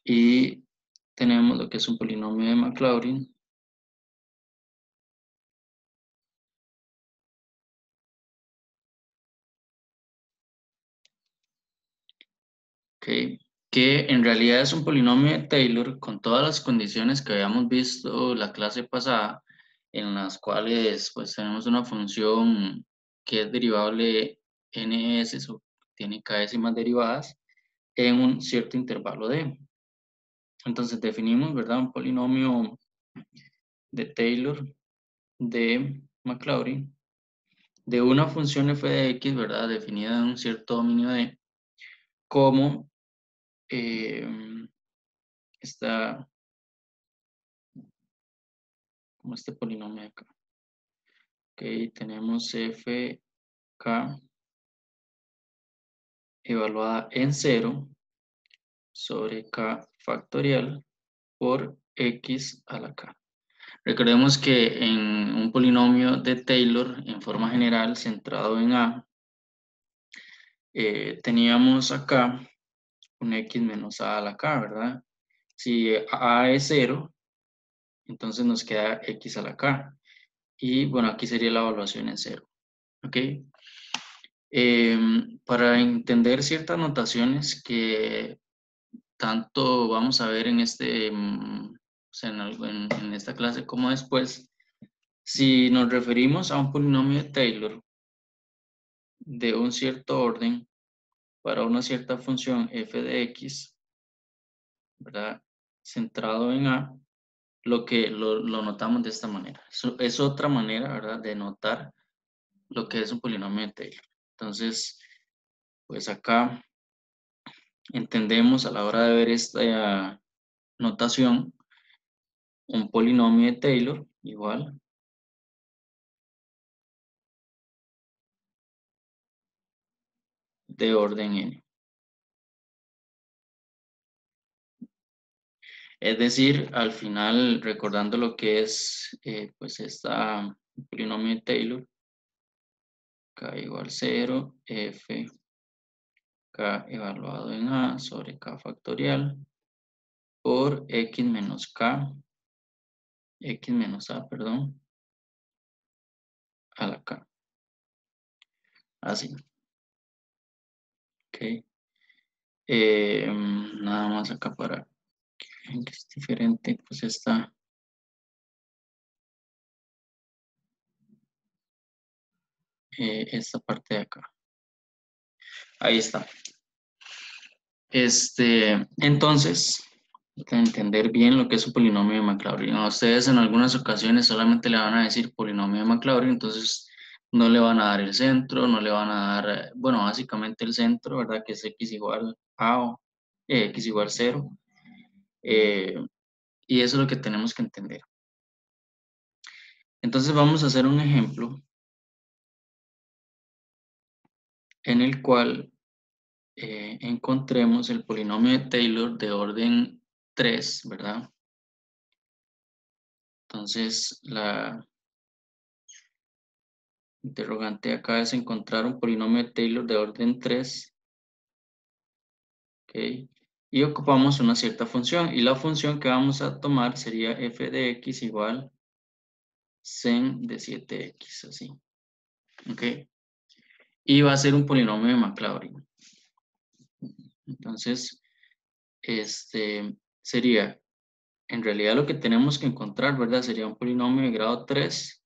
Y tenemos lo que es un polinomio de Maclaurin. Okay, que en realidad es un polinomio de Taylor con todas las condiciones que habíamos visto la clase pasada, en las cuales pues tenemos una función que es derivable ns o tiene k décimas derivadas en un cierto intervalo d. Entonces definimos, ¿verdad? Un polinomio de Taylor de Maclaurin de una función f de x, ¿verdad? Definida en un cierto dominio d como esta como este polinomio de acá. Ok, tenemos fk evaluada en 0 sobre k factorial por x a la k. Recordemos que en un polinomio de Taylor en forma general centrado en a, teníamos acá un x menos a la k, ¿verdad? Si a es 0, entonces nos queda x a la k. Y bueno, aquí sería la evaluación en 0. ¿Ok? Para entender ciertas notaciones que tanto vamos a ver en o sea, en esta clase como después, si nos referimos a un polinomio de Taylor de un cierto orden para una cierta función f de x, ¿verdad? Centrado en a, lo notamos de esta manera. Es otra manera, ¿verdad?, de notar lo que es un polinomio de Taylor. Entonces, pues acá entendemos a la hora de ver esta notación un polinomio de Taylor igual de orden n. Es decir, al final, recordando lo que es pues esta polinomio de Taylor, k igual 0, f k evaluado en a sobre k factorial por x menos a, perdón, a la k. Así. Ok. Nada más acá para que es diferente, pues esta parte de acá. Ahí está. Entonces, para entender bien lo que es un polinomio de Maclaurin. A ustedes en algunas ocasiones solamente le van a decir polinomio de Maclaurin, entonces no le van a dar el centro, no le van a dar, bueno, básicamente el centro, ¿verdad? Que es x igual a o x igual 0. Y eso es lo que tenemos que entender. Entonces vamos a hacer un ejemplo en el cual encontremos el polinomio de Taylor de orden 3, ¿verdad? Entonces, la interrogante acá es encontrar un polinomio de Taylor de orden 3, ¿ok? Y ocupamos una cierta función, y la función que vamos a tomar sería f de x igual sen de 7x, así, ¿ok? Y va a ser un polinomio de Maclaurin. Entonces, sería, en realidad lo que tenemos que encontrar, ¿verdad? Sería un polinomio de grado 3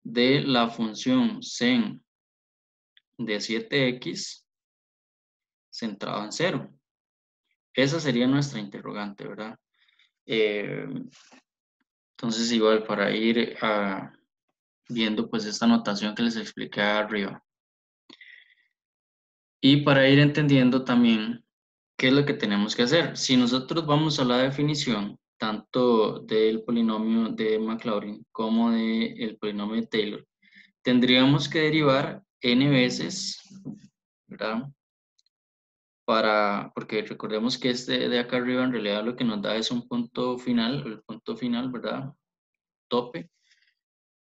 de la función sen de 7x centrado en 0. Esa sería nuestra interrogante, ¿verdad? Entonces, igual para ir viendo pues esta notación que les expliqué arriba. Y para ir entendiendo también qué es lo que tenemos que hacer. Si nosotros vamos a la definición, tanto del polinomio de Maclaurin como del polinomio de Taylor, tendríamos que derivar n veces, ¿verdad? Porque recordemos que este de acá arriba en realidad lo que nos da es un punto final, el punto final, ¿verdad? Tope.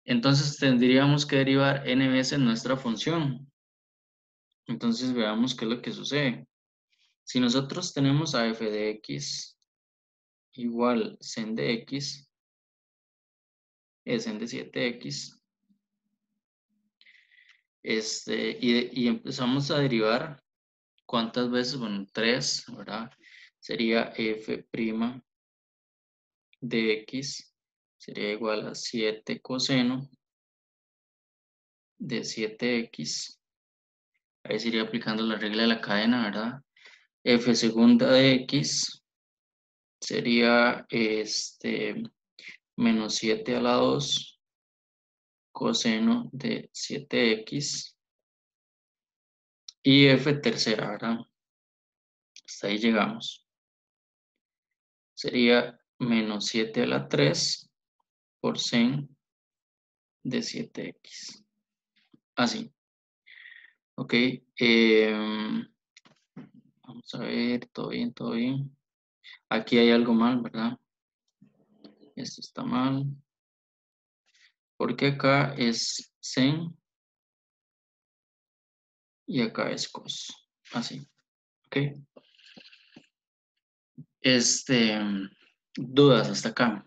Entonces tendríamos que derivar n veces nuestra función. Entonces veamos qué es lo que sucede. Si nosotros tenemos a f de x igual sen de x es sen de 7x. Y empezamos a derivar cuántas veces, bueno, 3, ¿verdad? Sería f' de x sería igual a 7 coseno de 7x. Ahí sería aplicando la regla de la cadena, ¿verdad? F segunda de x sería menos 7 a la 2 coseno de 7x. Y f tercera, ¿verdad? Hasta ahí llegamos. Sería menos 7 a la 3 por sen de 7x. Así. Ok. Vamos a ver, todo bien, todo bien. Aquí hay algo mal, ¿verdad? Esto está mal. Porque acá es sen y acá es cos. Así. Ok. Dudas hasta acá.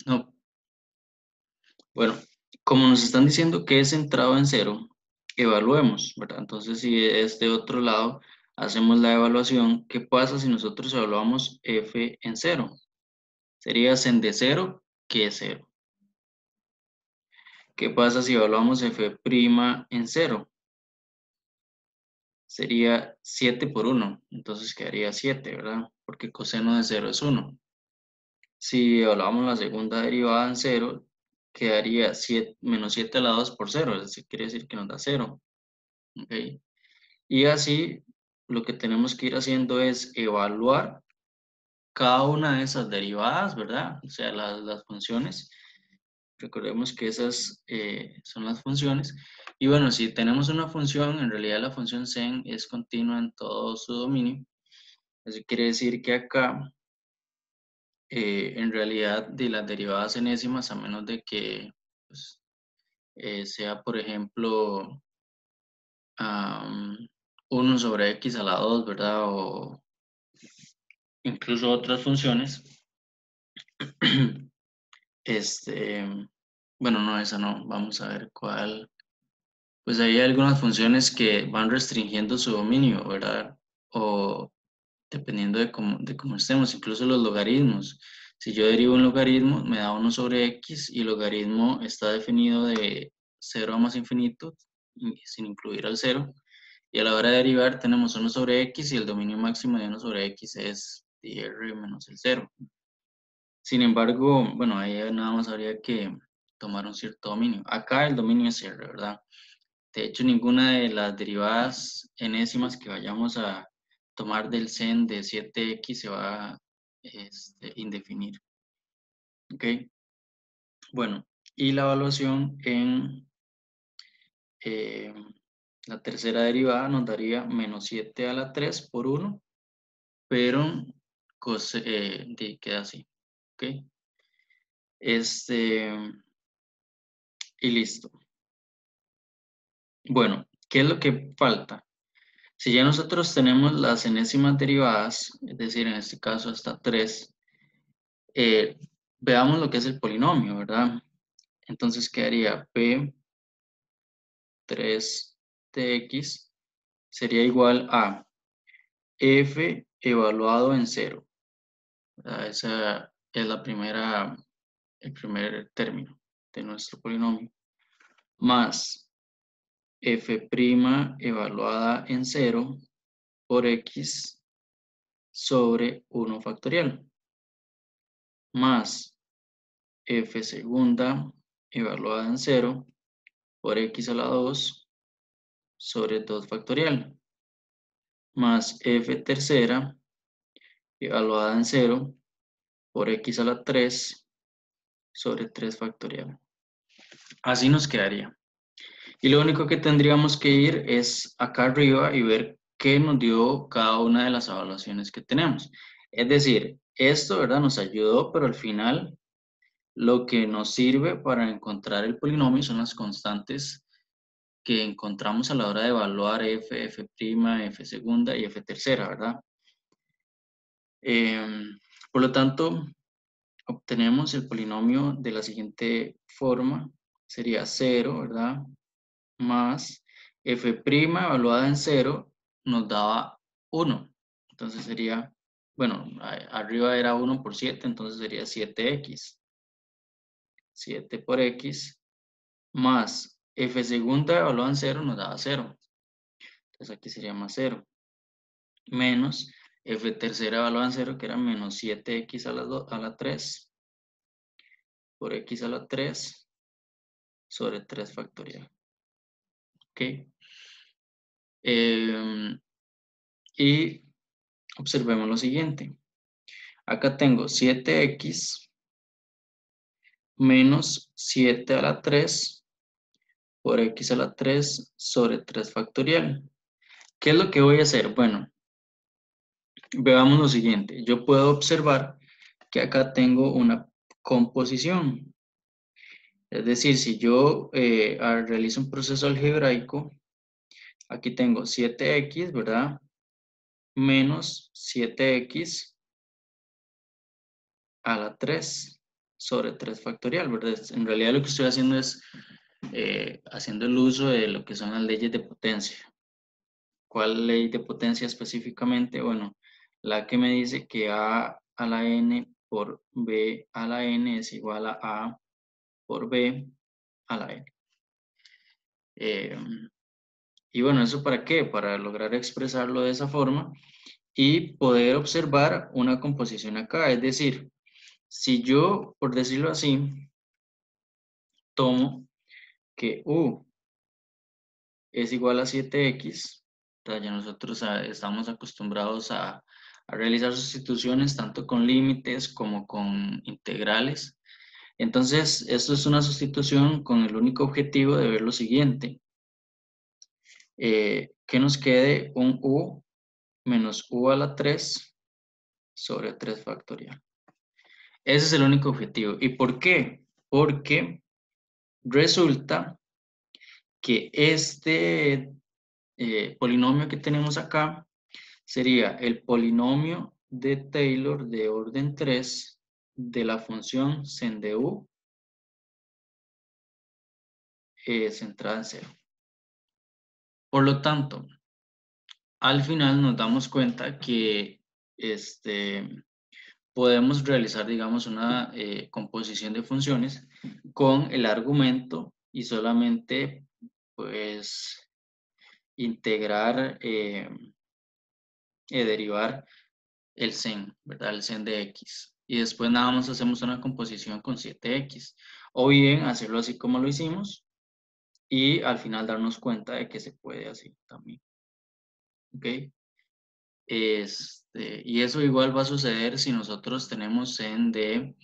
No. Bueno, como nos están diciendo que es centrado en cero, evaluemos, ¿verdad? Entonces, si es de otro lado, hacemos la evaluación. ¿Qué pasa si nosotros evaluamos f en cero? Sería sen de cero, que es cero. ¿Qué pasa si evaluamos f' en cero? Sería 7 por 1, entonces quedaría 7, ¿verdad? Porque coseno de 0 es 1. Si evaluamos la segunda derivada en 0, quedaría menos 7 a la 2 por 0, es decir, quiere decir que nos da 0. ¿Ok? Y así lo que tenemos que ir haciendo es evaluar cada una de esas derivadas, ¿verdad? O sea, las funciones. Recordemos que esas son las funciones. Y bueno, si tenemos una función, en realidad la función sen es continua en todo su dominio. Eso quiere decir que acá, en realidad, de las derivadas enésimas, a menos de que pues, sea, por ejemplo, 1 sobre x a la 2, ¿verdad? O incluso otras funciones. Bueno, no, esa no. Vamos a ver cuál. Pues hay algunas funciones que van restringiendo su dominio, ¿verdad? O dependiendo de cómo estemos, incluso los logaritmos. Si yo derivo un logaritmo, me da 1 sobre x y el logaritmo está definido de 0 a más infinito, sin incluir al 0. Y a la hora de derivar tenemos 1 sobre x y el dominio máximo de 1 sobre x es r menos el 0. Sin embargo, bueno, ahí nada más habría que tomar un cierto dominio. Acá el dominio es r, ¿verdad? De hecho, ninguna de las derivadas enésimas que vayamos a tomar del sen de 7x se va a indefinir. ¿Ok? Bueno, y la evaluación en eh, la tercera derivada nos daría menos 7 a la 3 por 1, pero queda así. ¿Ok? Y listo. Bueno, ¿qué es lo que falta? Si ya nosotros tenemos las enésimas derivadas, es decir, en este caso hasta 3, veamos lo que es el polinomio, ¿verdad? Entonces quedaría P3 de x sería igual a f evaluado en 0, ¿verdad? Esa es el primer término de nuestro polinomio, más f' evaluada en 0 por x sobre 1 factorial, más f segunda evaluada en 0 por x a la 2 sobre 2 factorial, más f tercera evaluada en 0 por x a la 3 sobre 3 factorial. Así nos quedaría. Y lo único que tendríamos que ir es acá arriba y ver qué nos dio cada una de las evaluaciones que tenemos. Es decir, esto, ¿verdad? Nos ayudó, pero al final lo que nos sirve para encontrar el polinomio son las constantes que encontramos a la hora de evaluar f, f', f segunda y f tercera, ¿verdad? Por lo tanto, obtenemos el polinomio de la siguiente forma. Sería 0, ¿verdad? Más f' evaluada en 0 nos daba 1. Entonces sería, bueno, arriba era 1 por 7, entonces sería 7x. 7 por x más f segunda evaluada en 0 nos daba 0. Entonces aquí sería más 0. Menos f tercera evaluada en 0, que era menos 7x a la 3 por x a la 3 sobre 3 factorial. ¿Ok? Y observemos lo siguiente. Acá tengo 7x menos 7 a la 3 por x a la 3 sobre 3 factorial. ¿Qué es lo que voy a hacer? Bueno, veamos lo siguiente. Yo puedo observar que acá tengo una composición. Es decir, si yo realizo un proceso algebraico, aquí tengo 7x, ¿verdad? Menos 7x a la 3 sobre 3 factorial, ¿verdad? En realidad lo que estoy haciendo es haciendo el uso de lo que son las leyes de potencia. ¿Cuál ley de potencia específicamente? Bueno, la que me dice que a la n por b a la n es igual a por b a la n. Y bueno, ¿eso para qué? Para lograr expresarlo de esa forma y poder observar una composición acá. Es decir, si yo, por decirlo así, tomo que u es igual a 7x, ya nosotros estamos acostumbrados a realizar sustituciones tanto con límites como con integrales. Entonces, esto es una sustitución con el único objetivo de ver lo siguiente. Que nos quede un u menos u a la 3 sobre 3 factorial. Ese es el único objetivo. ¿Y por qué? Porque resulta que este polinomio que tenemos acá sería el polinomio de Taylor de orden 3 de la función sen de u centrada en 0. Por lo tanto, al final nos damos cuenta que podemos realizar, digamos, una composición de funciones con el argumento y solamente, pues, integrar, derivar el sen, ¿verdad? El sen de x. Y después nada más hacemos una composición con 7x. O bien hacerlo así como lo hicimos y al final darnos cuenta de que se puede así también. ¿Ok? Y eso igual va a suceder si nosotros tenemos sen de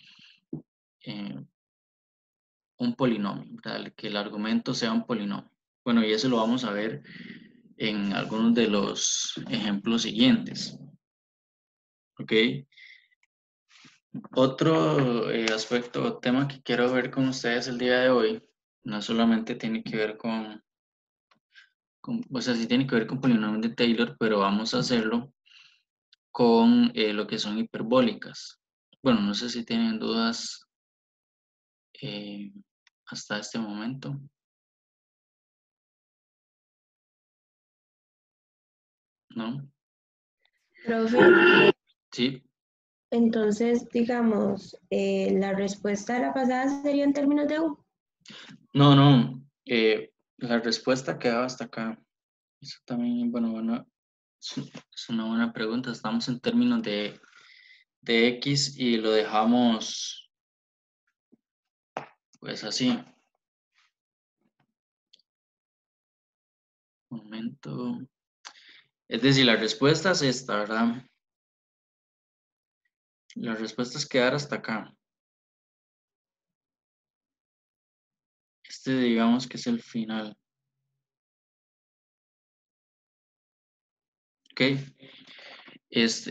un polinomio, ¿verdad? Que el argumento sea un polinomio. Bueno, y eso lo vamos a ver en algunos de los ejemplos siguientes. ¿Ok? Otro aspecto o tema que quiero ver con ustedes el día de hoy, no solamente tiene que ver o sea, sí tiene que ver con polinomios de Taylor, pero vamos a hacerlo con lo que son hiperbólicas. Bueno, no sé si tienen dudas hasta este momento. ¿No? Profe, Sí. entonces, digamos, la respuesta a la pasada sería en términos de U. No. La respuesta quedaba hasta acá. Eso también, bueno, es una buena pregunta. Estamos en términos de X y lo dejamos pues así. Un momento. Es decir, la respuesta es esta, ¿verdad? La respuesta es quedar hasta acá. Digamos que es el final. ¿Ok?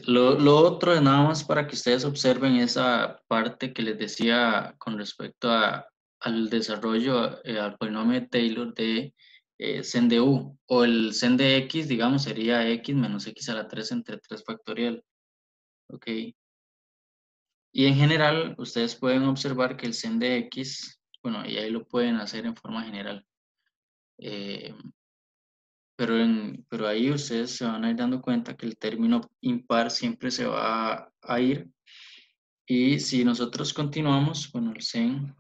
Lo otro es nada más para que ustedes observen esa parte que les decía con respecto al desarrollo, al polinomio de Taylor de sen de u, o el sen de x, digamos, sería x menos x a la 3 entre 3 factorial. ¿Ok? Y en general, ustedes pueden observar que el sen de x, bueno, y ahí lo pueden hacer en forma general. Eh, pero ahí ustedes se van a ir dando cuenta que el término impar siempre se va a ir. Y si nosotros continuamos, bueno, el sen,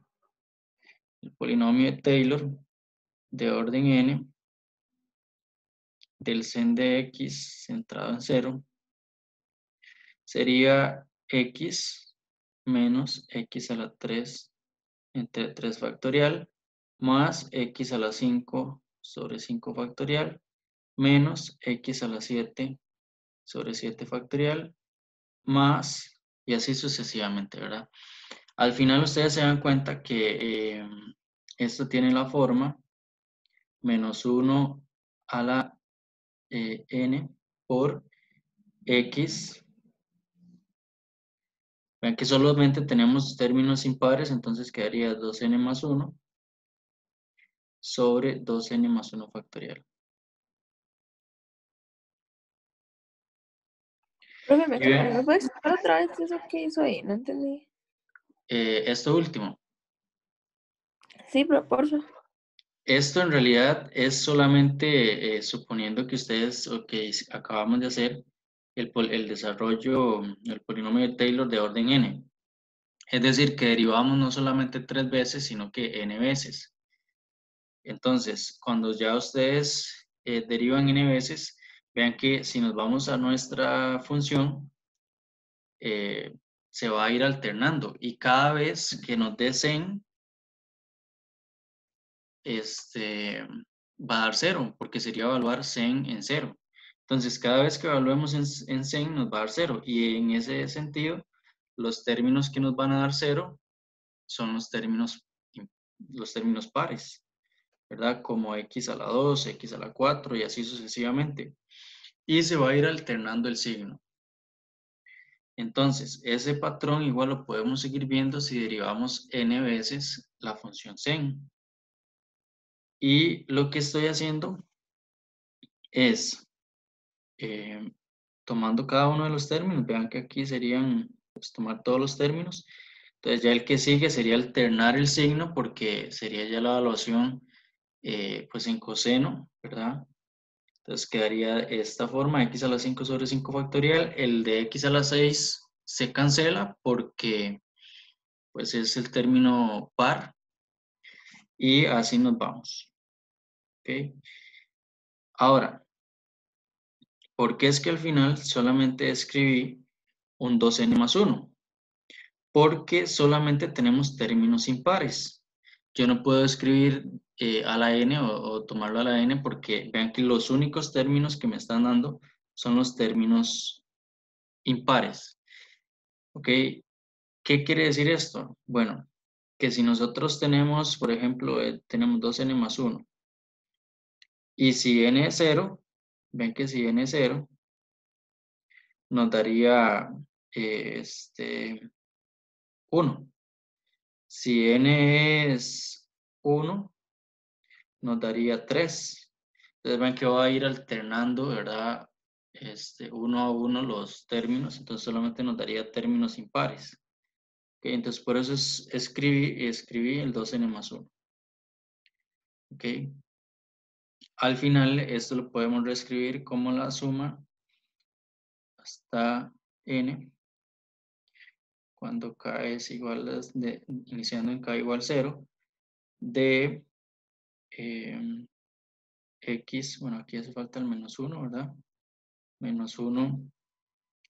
el polinomio de Taylor de orden n, del sen de x centrado en 0, sería x menos x a la 3 entre 3 factorial más x a la 5 sobre 5 factorial menos x a la 7 sobre 7 factorial más, y así sucesivamente, ¿verdad? Al final ustedes se dan cuenta que esto tiene la forma menos 1 a la n por x. Vean que solamente tenemos términos impares, entonces quedaría 2n más 1 sobre 2n más 1 factorial. Profe, Y vean, ¿me puedes explicar otra vez eso que hizo ahí? No entendí. esto último. Sí, pero por favor. Esto en realidad es solamente suponiendo que ustedes, o que acabamos de hacer, el desarrollo, el polinomio de Taylor de orden n. Es decir, que derivamos no solamente 3 veces, sino que n veces. Entonces, cuando ya ustedes derivan n veces, vean que si nos vamos a nuestra función, se va a ir alternando. Y cada vez que nos dé sen, va a dar 0, porque sería evaluar sen en 0. Entonces, cada vez que evaluemos en sen, nos va a dar 0. Y en ese sentido, los términos que nos van a dar 0 son los términos pares, ¿verdad? Como x a la 2, x a la 4 y así sucesivamente. Y se va a ir alternando el signo. Entonces, ese patrón igual lo podemos seguir viendo si derivamos n veces la función sen. Y lo que estoy haciendo es tomando cada uno de los términos. Vean que aquí serían, pues, tomar todos los términos. Entonces ya el que sigue sería alternar el signo porque sería ya la evaluación pues en coseno, ¿verdad? Entonces quedaría esta forma, x a la 5 sobre 5 factorial. El de x a la 6 se cancela porque pues es el término par y así nos vamos. ¿Ok? Ahora, ¿por qué es que al final solamente escribí un 2n más 1? Porque solamente tenemos términos impares. Yo no puedo escribir a la n o tomarlo a la n porque vean que los únicos términos que me están dando son los términos impares. ¿Ok? ¿Qué quiere decir esto? Bueno, que si nosotros tenemos, por ejemplo, tenemos 2n más 1 y si n es 0, ven que si n es 0, nos daría 1. Si n es 1, nos daría 3. Entonces ven que va a ir alternando, ¿verdad? Uno a uno los términos, entonces solamente nos daría términos impares. ¿Okay? Entonces por eso escribí el 2n más 1. ¿Ok? Al final esto lo podemos reescribir como la suma hasta n, cuando k es igual, iniciando en k igual 0, de x, bueno, aquí hace falta el menos 1, ¿verdad? Menos 1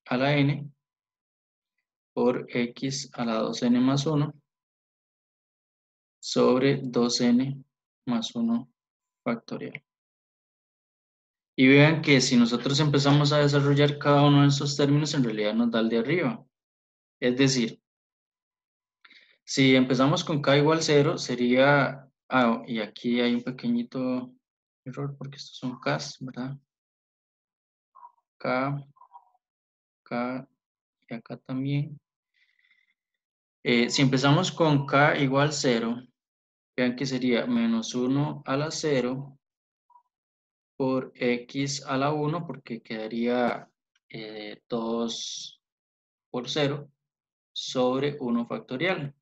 a la n por x a la 2n más 1 sobre 2n más 1 factorial. Y vean que si nosotros empezamos a desarrollar cada uno de esos términos, en realidad nos da el de arriba. Es decir, si empezamos con k igual 0, sería, y aquí hay un pequeñito error porque estos son k's, ¿verdad? K, K y acá también. Si empezamos con k igual 0, vean que sería menos 1 a la 0 por x a la 1, porque quedaría 2 por 0 sobre 1 factorial.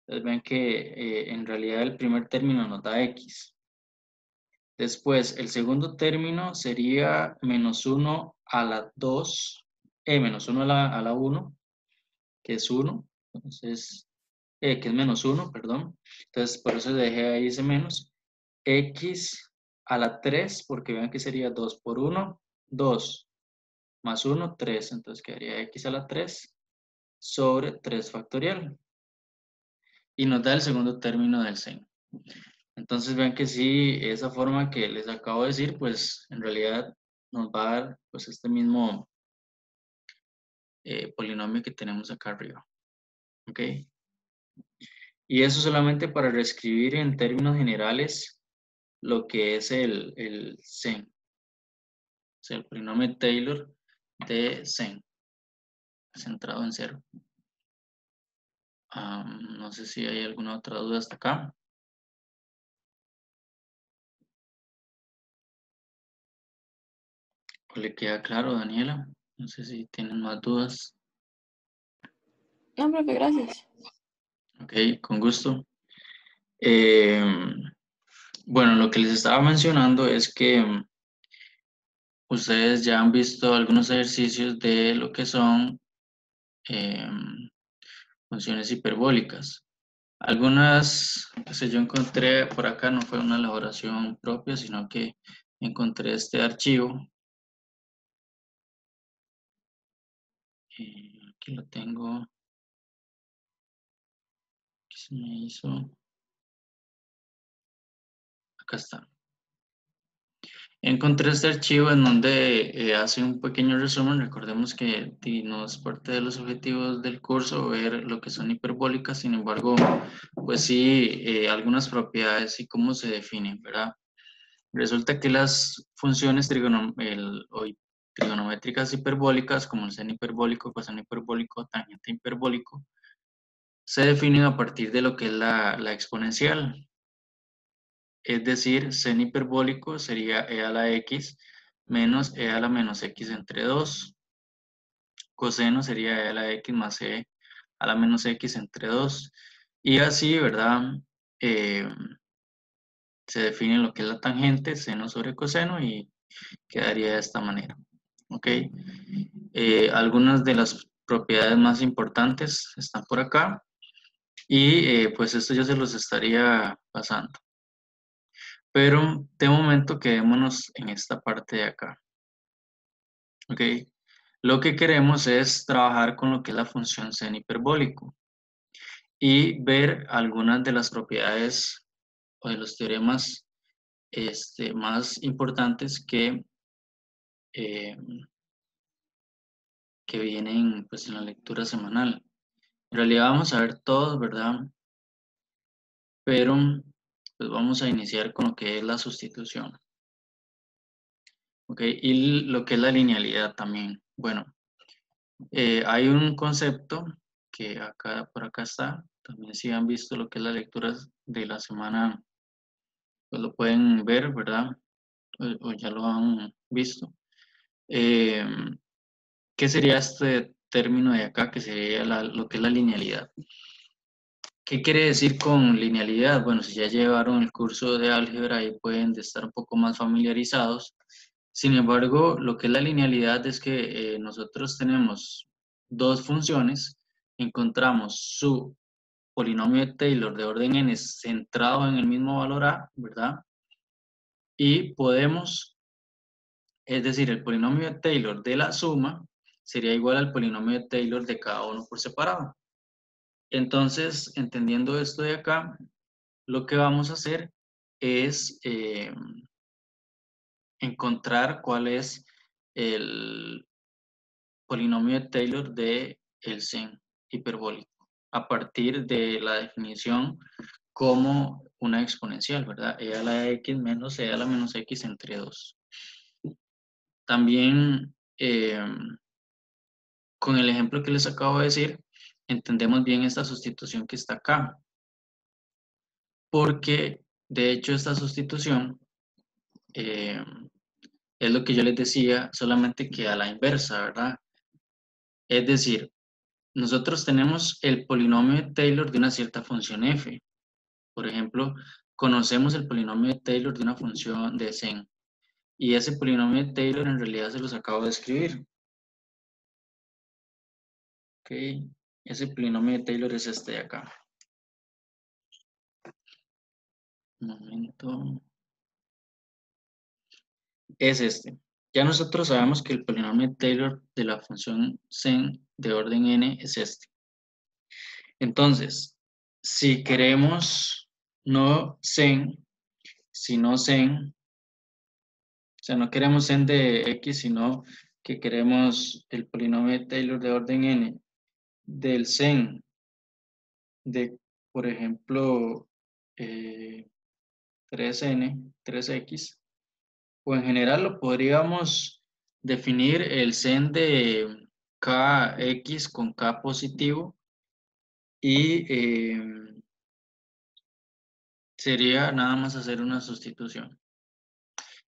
Entonces ven que en realidad el primer término nos da x. Después, el segundo término sería menos 1 a la 2, menos 1 a la 1, que es 1. Entonces, que es menos 1, perdón. Entonces, por eso dejé ahí ese menos. X a la 3, porque vean que sería 2 por 1, 2, más 1, 3. Entonces quedaría x a la 3 sobre 3 factorial. Y nos da el segundo término del seno. Entonces vean que sí, esa forma que les acabo de decir, pues en realidad nos va a dar pues este mismo polinomio que tenemos acá arriba. ¿Ok? Y eso solamente para reescribir en términos generales lo que es el sen. O sea, el polinomio Taylor de sen, centrado en 0. No sé si hay alguna otra duda hasta acá. ¿O le queda claro, Daniela? No sé si tienen más dudas. No, profe, gracias. Ok, con gusto. Bueno, lo que les estaba mencionando es que ustedes ya han visto algunos ejercicios de lo que son funciones hiperbólicas. Algunas, pues yo encontré por acá, no fue una elaboración propia, sino que encontré este archivo. Aquí lo tengo. ¿Qué se me hizo? Acá está. Encontré este archivo en donde hace un pequeño resumen. Recordemos que no es parte de los objetivos del curso ver lo que son hiperbólicas, sin embargo, pues sí, algunas propiedades y cómo se definen, ¿verdad? Resulta que las funciones trigonométricas hiperbólicas, como el seno hiperbólico, coseno hiperbólico, tangente hiperbólico, se definen a partir de lo que es la exponencial. Es decir, seno hiperbólico sería e a la x menos e a la menos x entre 2. Coseno sería e a la x más e a la menos x entre 2. Y así, ¿verdad? Eh, se define lo que es la tangente, seno sobre coseno, y quedaría de esta manera. ¿Ok? Algunas de las propiedades más importantes están por acá. Y pues esto yo se los estaría pasando. Pero de momento quedémonos en esta parte de acá. ¿Ok? Lo que queremos es trabajar con lo que es la función seno hiperbólico y ver algunas de las propiedades o de los teoremas más importantes eh, que vienen pues, en la lectura semanal. En realidad vamos a ver todos, ¿verdad? Pero pues vamos a iniciar con lo que es la sustitución. ¿Ok? Y lo que es la linealidad también. Bueno, hay un concepto que acá, por acá está. También si han visto lo que es la lectura de la semana, pues lo pueden ver, ¿verdad? O ya lo han visto. ¿Qué sería este término de acá? Que sería lo que es la linealidad. ¿Qué quiere decir con linealidad? Bueno, si ya llevaron el curso de álgebra, ahí pueden estar un poco más familiarizados. Sin embargo, lo que es la linealidad es que nosotros tenemos dos funciones, encontramos su polinomio de Taylor de orden n centrado en el mismo valor a, ¿verdad? Y podemos, es decir, el polinomio de Taylor de la suma sería igual al polinomio de Taylor de cada uno por separado. Entonces, entendiendo esto de acá, lo que vamos a hacer es encontrar cuál es el polinomio de Taylor de el sen hiperbólico a partir de la definición como una exponencial, ¿verdad? E a la x menos e a la menos x entre 2. También con el ejemplo que les acabo de decir, entendemos bien esta sustitución que está acá. Porque, de hecho, esta sustitución es lo que yo les decía, solamente que a la inversa, ¿verdad? Es decir, nosotros tenemos el polinomio de Taylor de una cierta función f. Por ejemplo, conocemos el polinomio de Taylor de una función de Zen. Y ese polinomio de Taylor en realidad se los acabo de escribir. Ok, ese polinomio de Taylor es este de acá. Un momento. Es este. Ya nosotros sabemos que el polinomio de Taylor de la función Zen de orden n es este. Entonces, si queremos no Zen, sino Zen, o sea, no queremos Zen de x, sino que queremos el polinomio de Taylor de orden n del Zen de, por ejemplo, 3n, 3x, o en general lo podríamos definir el Zen de kx con k positivo y sería nada más hacer una sustitución.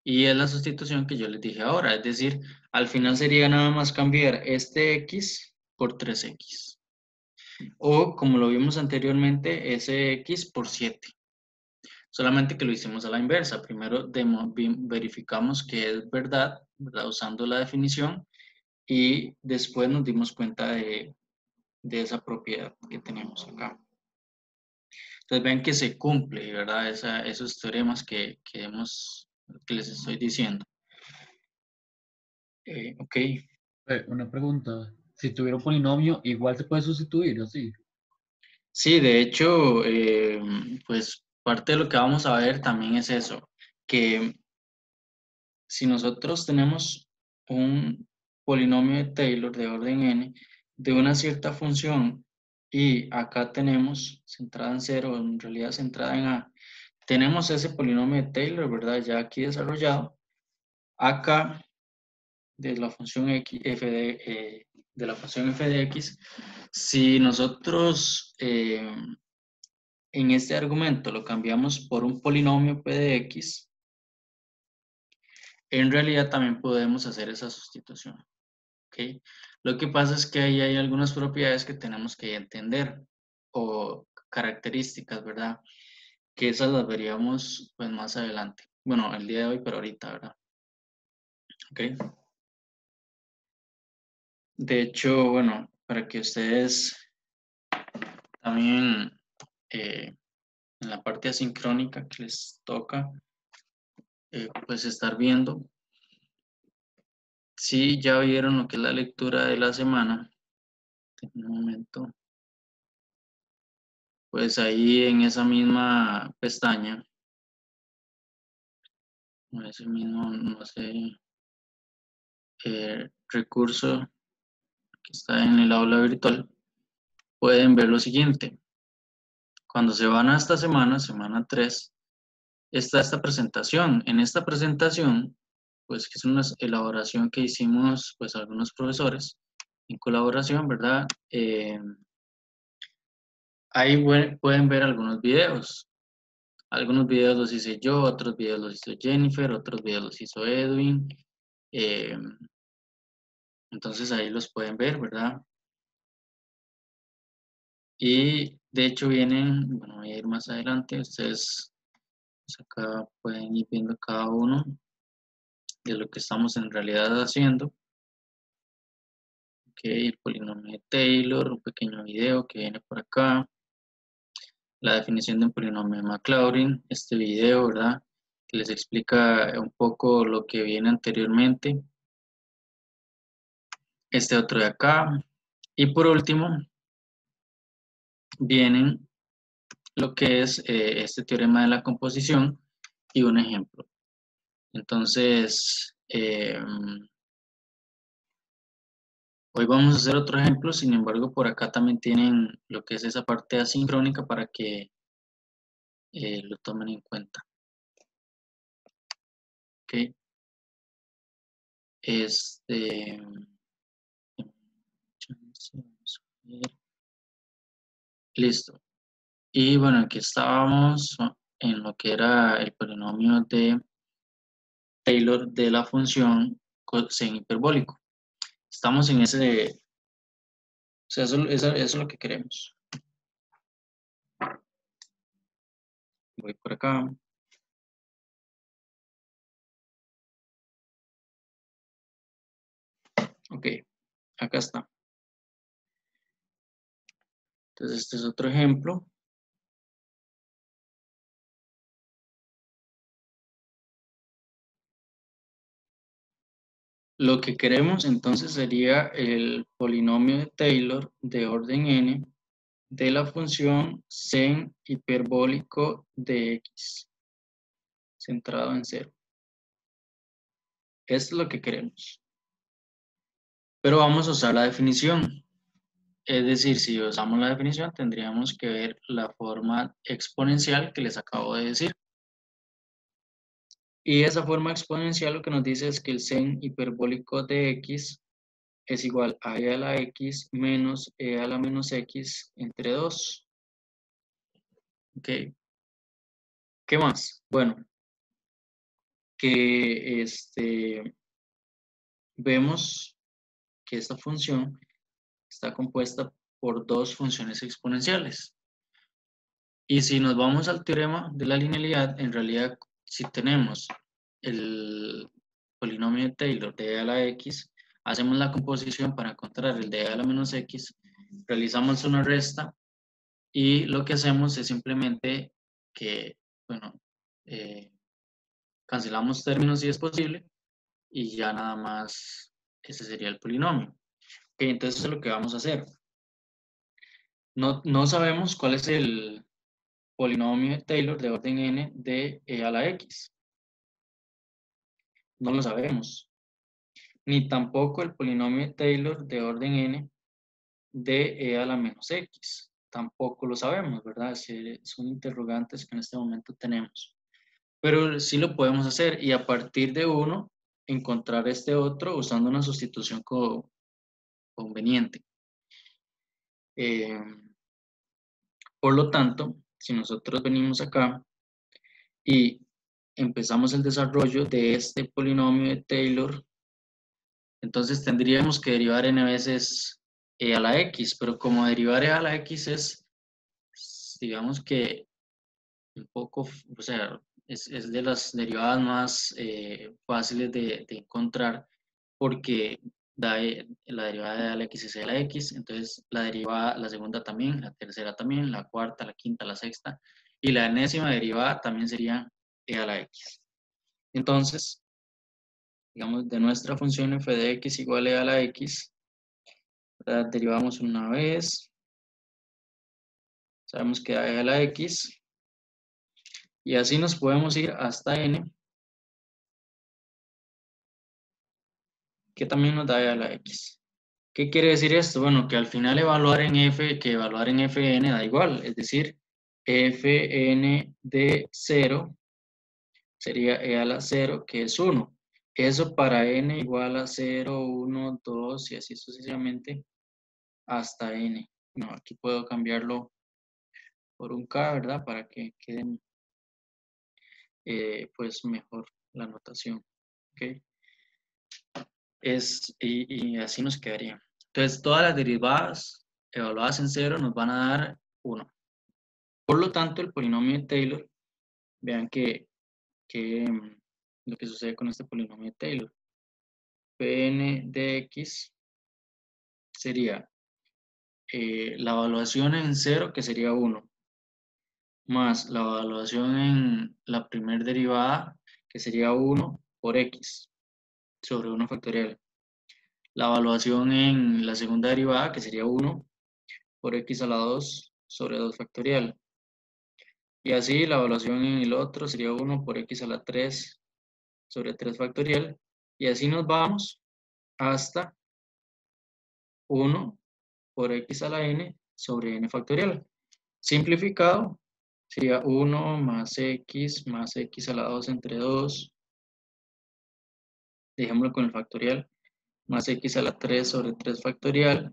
Y es la sustitución que yo les dije ahora, es decir, al final sería nada más cambiar este x por 3x. O como lo vimos anteriormente, ese x por 7. Solamente que lo hicimos a la inversa. Primero verificamos que es verdad, ¿verdad? Usando la definición, y después nos dimos cuenta de esa propiedad que tenemos acá. Entonces ven que se cumple, ¿verdad? Esos teoremas que les estoy diciendo. Ok. Una pregunta. Si tuviera un polinomio, igual se puede sustituir, ¿así? Sí, de hecho, pues parte de lo que vamos a ver también es eso, que si nosotros tenemos un polinomio de Taylor de orden n de una cierta función y acá tenemos centrada en 0, en realidad centrada en a, tenemos ese polinomio de Taylor, ¿verdad? Ya aquí desarrollado. Acá de la función x, de la función f de x, si nosotros en este argumento lo cambiamos por un polinomio p de x, en realidad también podemos hacer esa sustitución. ¿Ok? Lo que pasa es que ahí hay algunas propiedades que tenemos que entender o características, ¿verdad? Que esas las veríamos pues más adelante. Bueno, el día de hoy, pero ahorita, ¿verdad? ¿Ok? De hecho, bueno, para que ustedes también en la parte asincrónica que les toca, pues estar viendo. Si ya vieron lo que es la lectura de la semana, en un momento, pues ahí en esa misma pestaña, o ese mismo, no sé, recurso que está en el aula virtual, pueden ver lo siguiente. Cuando se van a esta semana, semana 3, está esta presentación. En esta presentación, pues que es una elaboración que hicimos pues algunos profesores en colaboración, ¿verdad? Ahí pueden ver algunos videos. Algunos videos los hice yo, otros videos los hizo Jennifer, otros videos los hizo Edwin. Entonces ahí los pueden ver, ¿verdad? Y de hecho vienen, bueno, voy a ir más adelante, ustedes pues acá pueden ir viendo cada uno de lo que estamos en realidad haciendo. Ok, el polinomio de Taylor, un pequeño video que viene por acá. La definición de un polinomio de Maclaurin, este video, ¿verdad? Que les explica un poco lo que viene anteriormente. Este otro de acá. Y por último, vienen lo que es este teorema de la composición y un ejemplo. Entonces, hoy vamos a hacer otro ejemplo, sin embargo, por acá también tienen lo que es esa parte asincrónica para que lo tomen en cuenta. Ok. Listo. Y bueno, aquí estábamos en lo que era el polinomio de Taylor de la función coseno hiperbólico. Estamos en ese, o sea, eso es lo que queremos. Voy por acá. Ok, acá está. Entonces, este es otro ejemplo. Lo que queremos entonces sería el polinomio de Taylor de orden n de la función sen hiperbólico de x, centrado en 0. Esto es lo que queremos. Pero vamos a usar la definición. Es decir, si usamos la definición, tendríamos que ver la forma exponencial que les acabo de decir. Y esa forma exponencial lo que nos dice es que el sen hiperbólico de x es igual a e a la x menos e a la menos x entre 2. Ok. ¿Qué más? Bueno, que vemos que esta función está compuesta por dos funciones exponenciales. Y si nos vamos al teorema de la linealidad, en realidad, si tenemos el polinomio de Taylor de e a la x, hacemos la composición para encontrar el de e a la menos x, realizamos una resta y lo que hacemos es simplemente que, bueno, cancelamos términos si es posible y ya nada más ese sería el polinomio. Okay, entonces eso es lo que vamos a hacer. No sabemos cuál es el polinomio de Taylor de orden n de e a la x. No lo sabemos. Ni tampoco el polinomio de Taylor de orden n de e a la menos x. Tampoco lo sabemos, ¿verdad? Son interrogantes que en este momento tenemos. Pero sí lo podemos hacer y a partir de uno encontrar este otro usando una sustitución conveniente. Por lo tanto, si nosotros venimos acá y empezamos el desarrollo de este polinomio de Taylor, entonces tendríamos que derivar n veces e a la x, pero como derivar e a la x es, digamos que un poco, o sea, es de las derivadas más fáciles de encontrar porque la derivada de a la x es e a la x, entonces la derivada, la segunda también, la tercera también, la cuarta, la quinta, la sexta, y la enésima derivada también sería e a la x. Entonces, digamos, de nuestra función f de x igual a e a la x, ¿verdad? Derivamos una vez, sabemos que da e a la x, y así nos podemos ir hasta n, que también nos da e a la x. ¿Qué quiere decir esto? Bueno, que al final evaluar en f, que evaluar en fn da igual, es decir, fn de 0 sería e a la 0, que es 1. Eso para n igual a 0, 1, 2 y así sucesivamente hasta n. No, aquí puedo cambiarlo por un k, ¿verdad? Para que quede pues mejor la notación. ¿Ok? Y así nos quedaría. Entonces, todas las derivadas evaluadas en 0 nos van a dar 1. Por lo tanto, el polinomio de Taylor, vean lo que sucede con este polinomio de Taylor. Pn de x sería la evaluación en 0, que sería 1, más la evaluación en la primera derivada, que sería 1 por x, sobre 1 factorial. La evaluación en la segunda derivada, que sería 1 por x a la 2 sobre 2 factorial. Y así la evaluación en el otro sería 1 por x a la 3 sobre 3 factorial. Y así nos vamos hasta 1 por x a la n sobre n factorial. Simplificado sería 1 más x a la 2 entre 2. Dejémoslo con el factorial. Más x a la 3 sobre 3 factorial.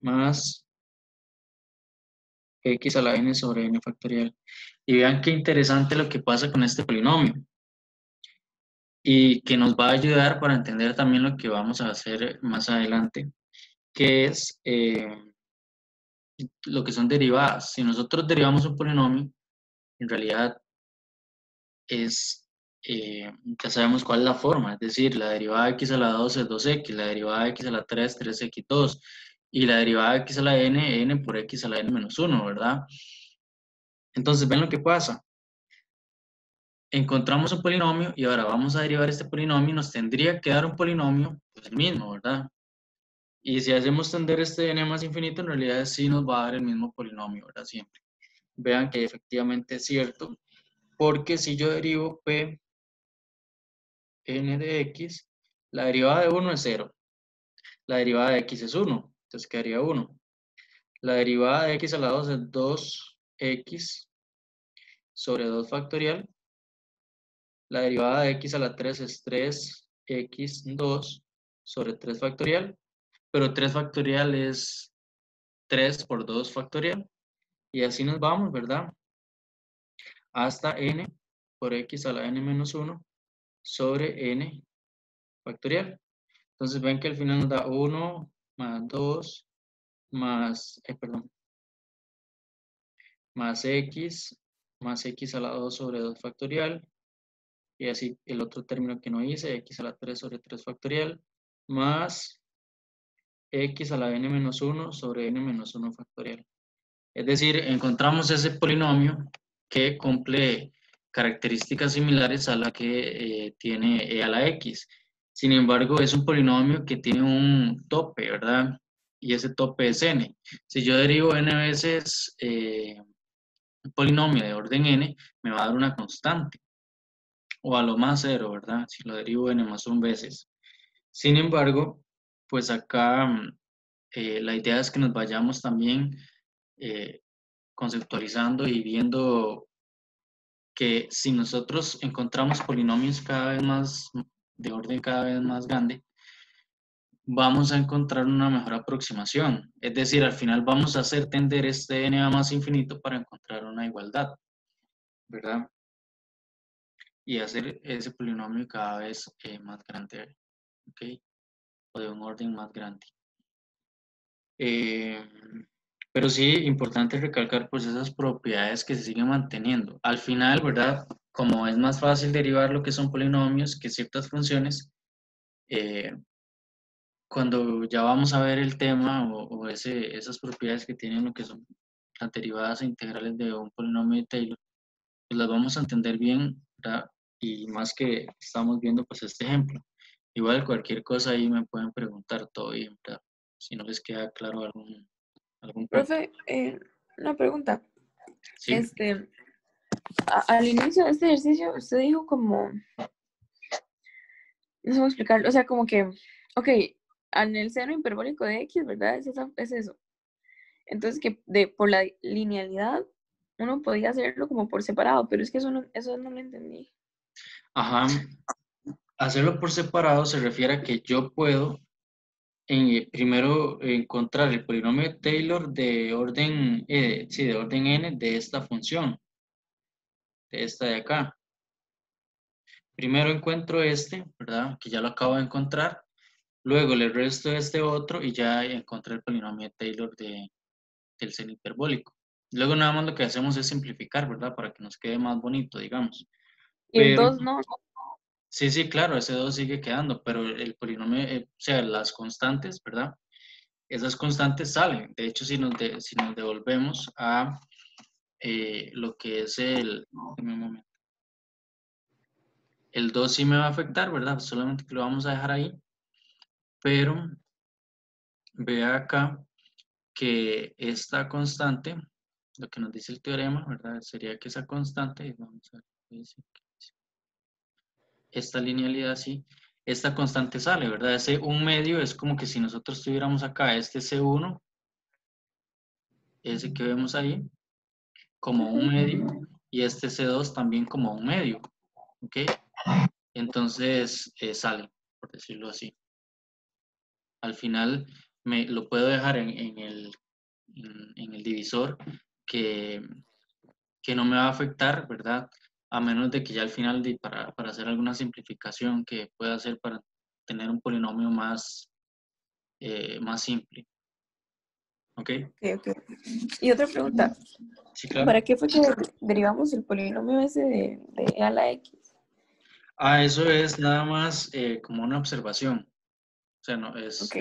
Más x a la n sobre n factorial. Y vean qué interesante lo que pasa con este polinomio. y que nos va a ayudar para entender también lo que vamos a hacer más adelante, que es lo que son derivadas. Si nosotros derivamos un polinomio, en realidad es, ya sabemos cuál es la forma, es decir, la derivada de x a la 2 es 2x, la derivada de x a la 3 3x2, y la derivada de x a la n por x a la n menos 1, ¿verdad? Entonces, ven lo que pasa. Encontramos un polinomio y ahora vamos a derivar este polinomio y nos tendría que dar un polinomio, pues el mismo, ¿verdad? Y si hacemos tender este n más infinito, en realidad sí nos va a dar el mismo polinomio, ¿verdad? Siempre. Vean que efectivamente es cierto, porque si yo derivo p n de x, la derivada de 1 es 0, la derivada de x es 1, entonces quedaría 1. La derivada de x a la 2 es 2x sobre 2 factorial. La derivada de x a la 3 es 3x2 sobre 3 factorial, pero 3 factorial es 3 por 2 factorial, y así nos vamos, ¿verdad? Hasta n por x a la n menos 1 sobre n factorial. Entonces ven que al final nos da 1 más 2 más x a la 2 sobre 2 factorial, y así el otro término que no hice, x a la 3 sobre 3 factorial, más x a la n menos 1 sobre n menos 1 factorial. Es decir, encontramos ese polinomio que cumple características similares a la que tiene e a la x. Sin embargo, es un polinomio que tiene un tope, ¿verdad? Y ese tope es n. Si yo derivo n veces un polinomio de orden n, me va a dar una constante, o a lo más 0, ¿verdad? Si lo derivo n más 1 veces. Sin embargo, pues acá la idea es que nos vayamos también conceptualizando y viendo que si nosotros encontramos polinomios cada vez más, de orden cada vez más grande, vamos a encontrar una mejor aproximación. Es decir, al final vamos a hacer tender este n a más infinito para encontrar una igualdad, ¿verdad? Y hacer ese polinomio cada vez más grande, ¿ok? O de un orden más grande. Pero sí, importante recalcar pues esas propiedades que se siguen manteniendo. Al final, ¿verdad? Como es más fácil derivar lo que son polinomios que ciertas funciones, eh, cuando ya vamos a ver el tema o esas propiedades que tienen lo que son las derivadas e integrales de un polinomio de Taylor, pues las vamos a entender bien, ¿verdad? Y más que estamos viendo pues este ejemplo. Igual cualquier cosa ahí me pueden preguntar todo bien, ¿verdad? Si no les queda claro algún punto. Profe, una pregunta. Sí. Al inicio de este ejercicio, usted dijo como, no sé cómo explicarlo, o sea, como que, ok, en el seno hiperbólico de x, ¿verdad? Es eso. Entonces, que por la linealidad, uno podía hacerlo como por separado, pero es que eso no lo entendí. Ajá. Hacerlo por separado se refiere a que yo puedo primero encontrar el polinomio de Taylor de orden, de orden n de esta función, de esta de acá. Primero encuentro este, ¿verdad? Que ya lo acabo de encontrar. Luego le resto este otro y ya encontré el polinomio de Taylor del seno hiperbólico. Luego nada más lo que hacemos es simplificar, ¿verdad? Para que nos quede más bonito, digamos. Y el Pero 2 no. sí, sí, claro, ese 2 sigue quedando, pero el polinomio, o sea, las constantes, ¿verdad? Esas constantes salen. De hecho, si nos devolvemos a lo que es dame un momento. El 2 sí me va a afectar, ¿verdad? Solamente que lo vamos a dejar ahí. Pero vea acá que esta constante, lo que nos dice el teorema, ¿verdad? Sería que esa constante, vamos a ver, esta linealidad sí, esta constante sale, ¿verdad? Ese 1/2 es como que si nosotros tuviéramos acá este C1, ese que vemos ahí, como 1/2, y este C2 también como 1/2, ¿ok? Entonces sale, por decirlo así. Al final me lo puedo dejar en el divisor que no me va a afectar, ¿verdad? a menos de que ya al final, para hacer alguna simplificación que pueda hacer para tener un polinomio más, más simple. ¿Ok? Ok, ok. Y otra pregunta, Sí, claro. ¿para qué fue que derivamos el polinomio ese de e a la x? Eso es nada más como una observación. O sea, Ok,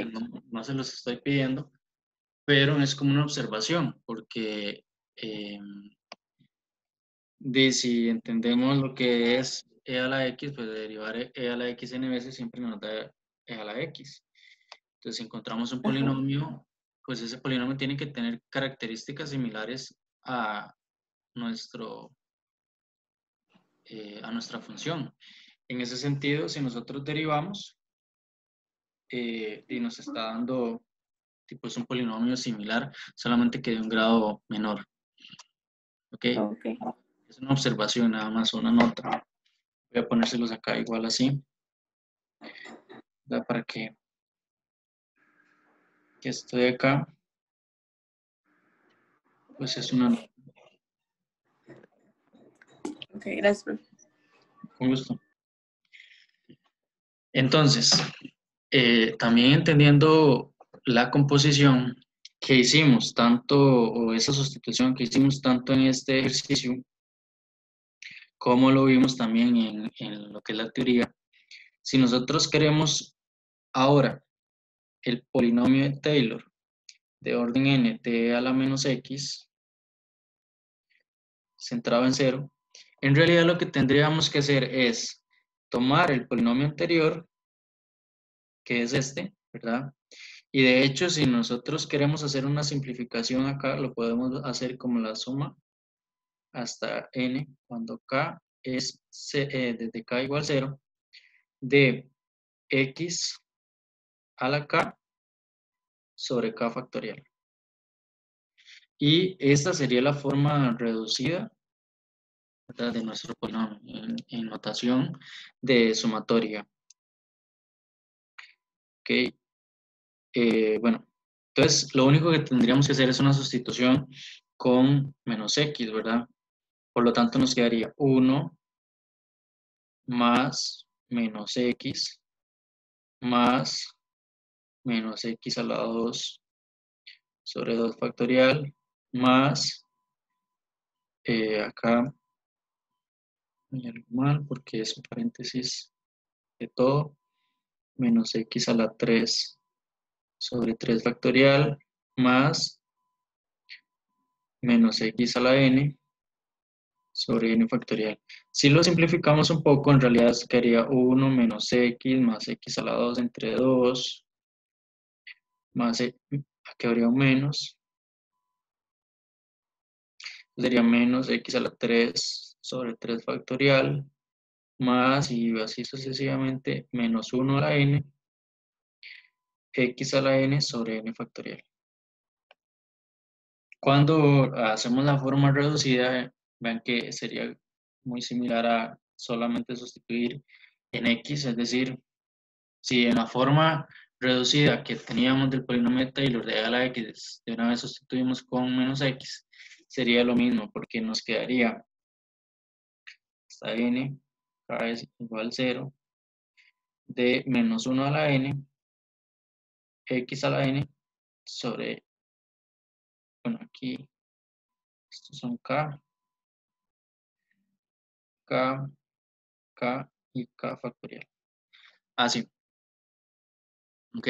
no se los estoy pidiendo, pero es como una observación, porque si entendemos lo que es e a la x, pues derivar e a la x n veces siempre nos da e a la x. Entonces, si encontramos un ajá, polinomio, pues ese polinomio tiene que tener características similares a, nuestro, a nuestra función. En ese sentido, si nosotros derivamos y nos está dando, tipo, es un polinomio similar, solamente que de un grado menor. ¿Ok? ok. Es una observación nada más, una nota. Voy a ponérselos acá igual así, ¿verdad? Para que estoy acá, pues es una, Ok, gracias, profe. con gusto. Entonces, también entendiendo la composición que hicimos, tanto, o esa sustitución que hicimos tanto en este ejercicio, como lo vimos también en lo que es la teoría, si nosotros queremos ahora el polinomio de Taylor de orden n de a la menos x, centrado en cero, en realidad lo que tendríamos que hacer es tomar el polinomio anterior, que es este, ¿verdad? Y de hecho, si nosotros queremos hacer una simplificación acá, lo podemos hacer como la suma hasta n, cuando k es desde k igual 0, de x a la k sobre k factorial. Y esta sería la forma reducida, ¿verdad?, de nuestro polinomio en notación de sumatoria. ¿Ok? Bueno, entonces lo único que tendríamos que hacer es una sustitución con menos x, ¿verdad? Por lo tanto nos quedaría 1 más menos x más menos x a la 2 sobre 2 factorial más, acá hay algo mal porque es un paréntesis de todo, menos x a la 3 sobre 3 factorial más menos x a la n sobre n factorial. Si lo simplificamos un poco, en realidad quedaría 1 menos x más x a la 2 entre 2 más, aquí habría un menos, sería menos x a la 3 sobre 3 factorial más, y así sucesivamente, menos 1 a la n, x a la n sobre n factorial. Cuando hacemos la forma reducida, vean que sería muy similar a solamente sustituir en x, es decir, si en la forma reducida que teníamos del polinomio de Taylor de a la x, de una vez sustituimos con menos x, sería lo mismo, porque nos quedaría hasta n, k es igual a 0, de menos 1 a la n, x a la n, sobre, bueno, aquí, estos son k, k, k y k factorial. Así, ¿ok?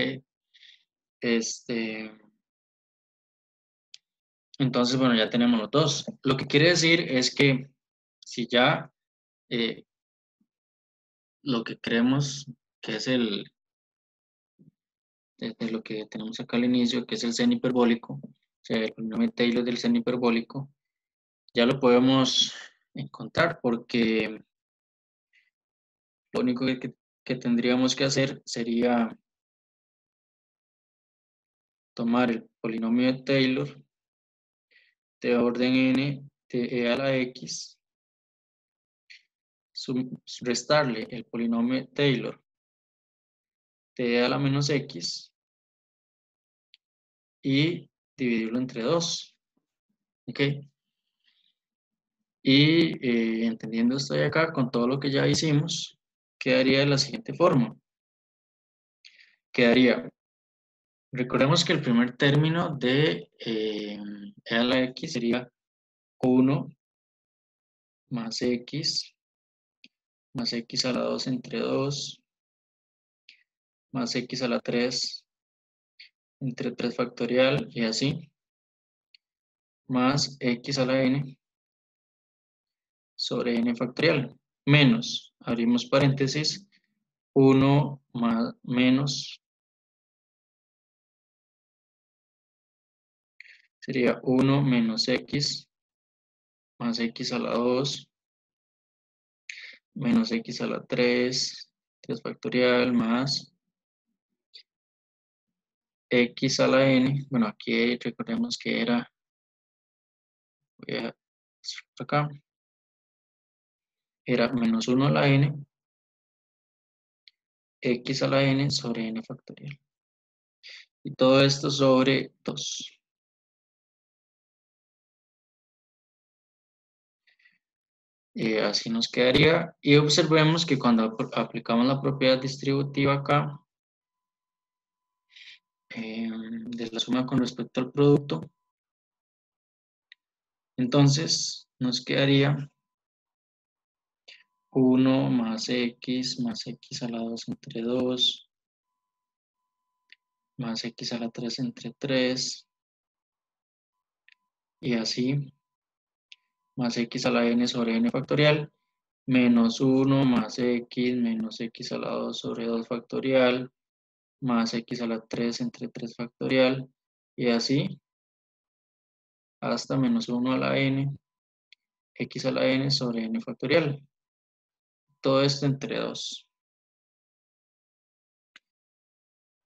Entonces, bueno, ya tenemos los dos. Lo que quiere decir es que si ya eh, lo que creemos que es desde lo que tenemos acá al inicio, que es el seno hiperbólico, o sea, el polinomio de Taylor del seno hiperbólico, ya lo podemos encontrar porque lo único que tendríamos que hacer sería tomar el polinomio de Taylor de orden n de e a la x, restarle el polinomio de Taylor de e a la menos x y dividirlo entre 2. ¿Ok? Y entendiendo esto de acá, con todo lo que ya hicimos, quedaría de la siguiente forma. Quedaría, recordemos que el primer término de e a la x sería 1 más x a la 2 entre 2 más x a la 3 entre 3 factorial y así, más x a la n sobre n factorial, menos, abrimos paréntesis, 1 más menos, sería 1 menos x más x a la 2 menos x a la 3 factorial más x a la n, bueno, aquí recordemos que era, voy a hacer por acá, era menos 1 a la n, x a la n sobre n factorial. Y todo esto sobre 2. Así nos quedaría. Y observemos que cuando aplicamos la propiedad distributiva acá, de la suma con respecto al producto, entonces nos quedaría 1 más x a la 2 entre 2 más x a la 3 entre 3 y así, más x a la n sobre n factorial, menos 1 más x menos x a la 2 sobre 2 factorial, más x a la 3 entre 3 factorial, y así, hasta menos 1 a la n, x a la n sobre n factorial. Todo esto entre 2.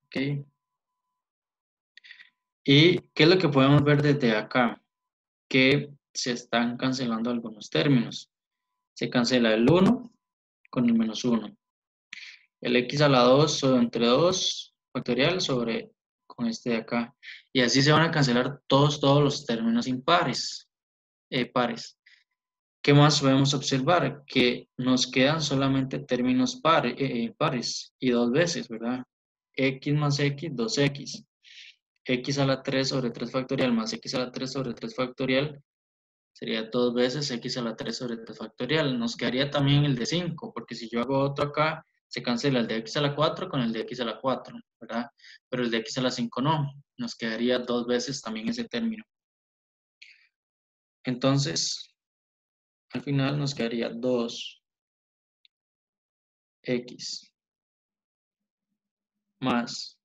¿Ok? ¿Y qué es lo que podemos ver desde acá? Que se están cancelando algunos términos. Se cancela el 1 con el menos 1. El x a la 2 sobre entre 2 factorial sobre con este de acá. Y así se van a cancelar todos los términos impares, pares. ¿Qué más podemos observar? Que nos quedan solamente términos pares y dos veces, ¿verdad? X más X, 2X. X a la 3 sobre 3 factorial más X a la 3 sobre 3 factorial sería dos veces X a la 3 sobre 3 factorial. Nos quedaría también el de 5, porque si yo hago otro acá, se cancela el de X a la 4 con el de X a la 4, ¿verdad? Pero el de X a la 5 no. Nos quedaría dos veces también ese término. Entonces, al final nos quedaría 2x más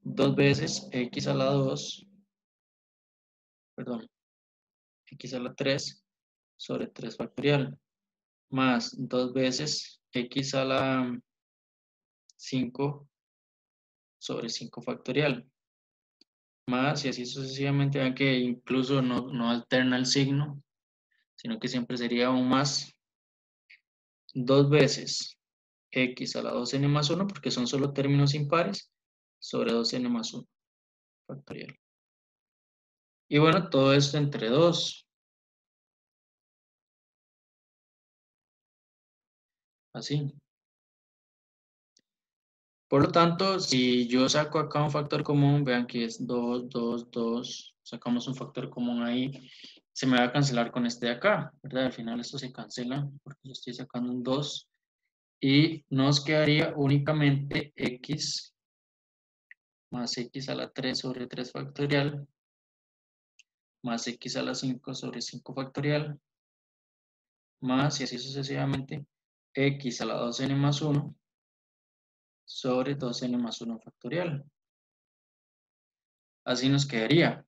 2 veces x a la 2, perdón, x a la 3 sobre 3 factorial, más 2 veces x a la 5 sobre 5 factorial, más y así sucesivamente. Vean que incluso no alterna el signo, sino que siempre sería un más 2 veces x a la 2n más 1, porque son solo términos impares, sobre 2n más 1 factorial. Y bueno, todo esto entre 2. Así. Por lo tanto, si yo saco acá un factor común, vean que es 2, 2, 2, sacamos un factor común ahí, se me va a cancelar con este de acá, ¿verdad? Al final esto se cancela porque yo estoy sacando un 2 y nos quedaría únicamente x más x a la 3 sobre 3 factorial más x a la 5 sobre 5 factorial más y así sucesivamente x a la 2n más 1 sobre 2n más 1 factorial. Así nos quedaría.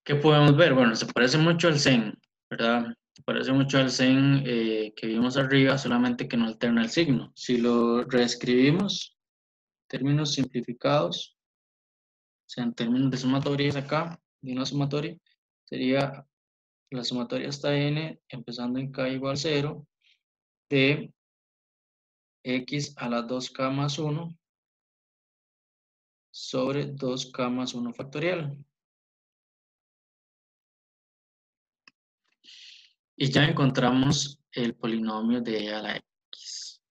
¿Qué podemos ver? Bueno, se parece mucho al Zen, ¿verdad? Se parece mucho al Zen que vimos arriba, solamente que no alterna el signo. Si lo reescribimos, términos simplificados, o sea, en términos de sumatorias acá, de una sumatoria, sería la sumatoria hasta n, empezando en k igual 0, de x a la 2k más 1 sobre 2k más 1 factorial. Y ya encontramos el polinomio de e a la x.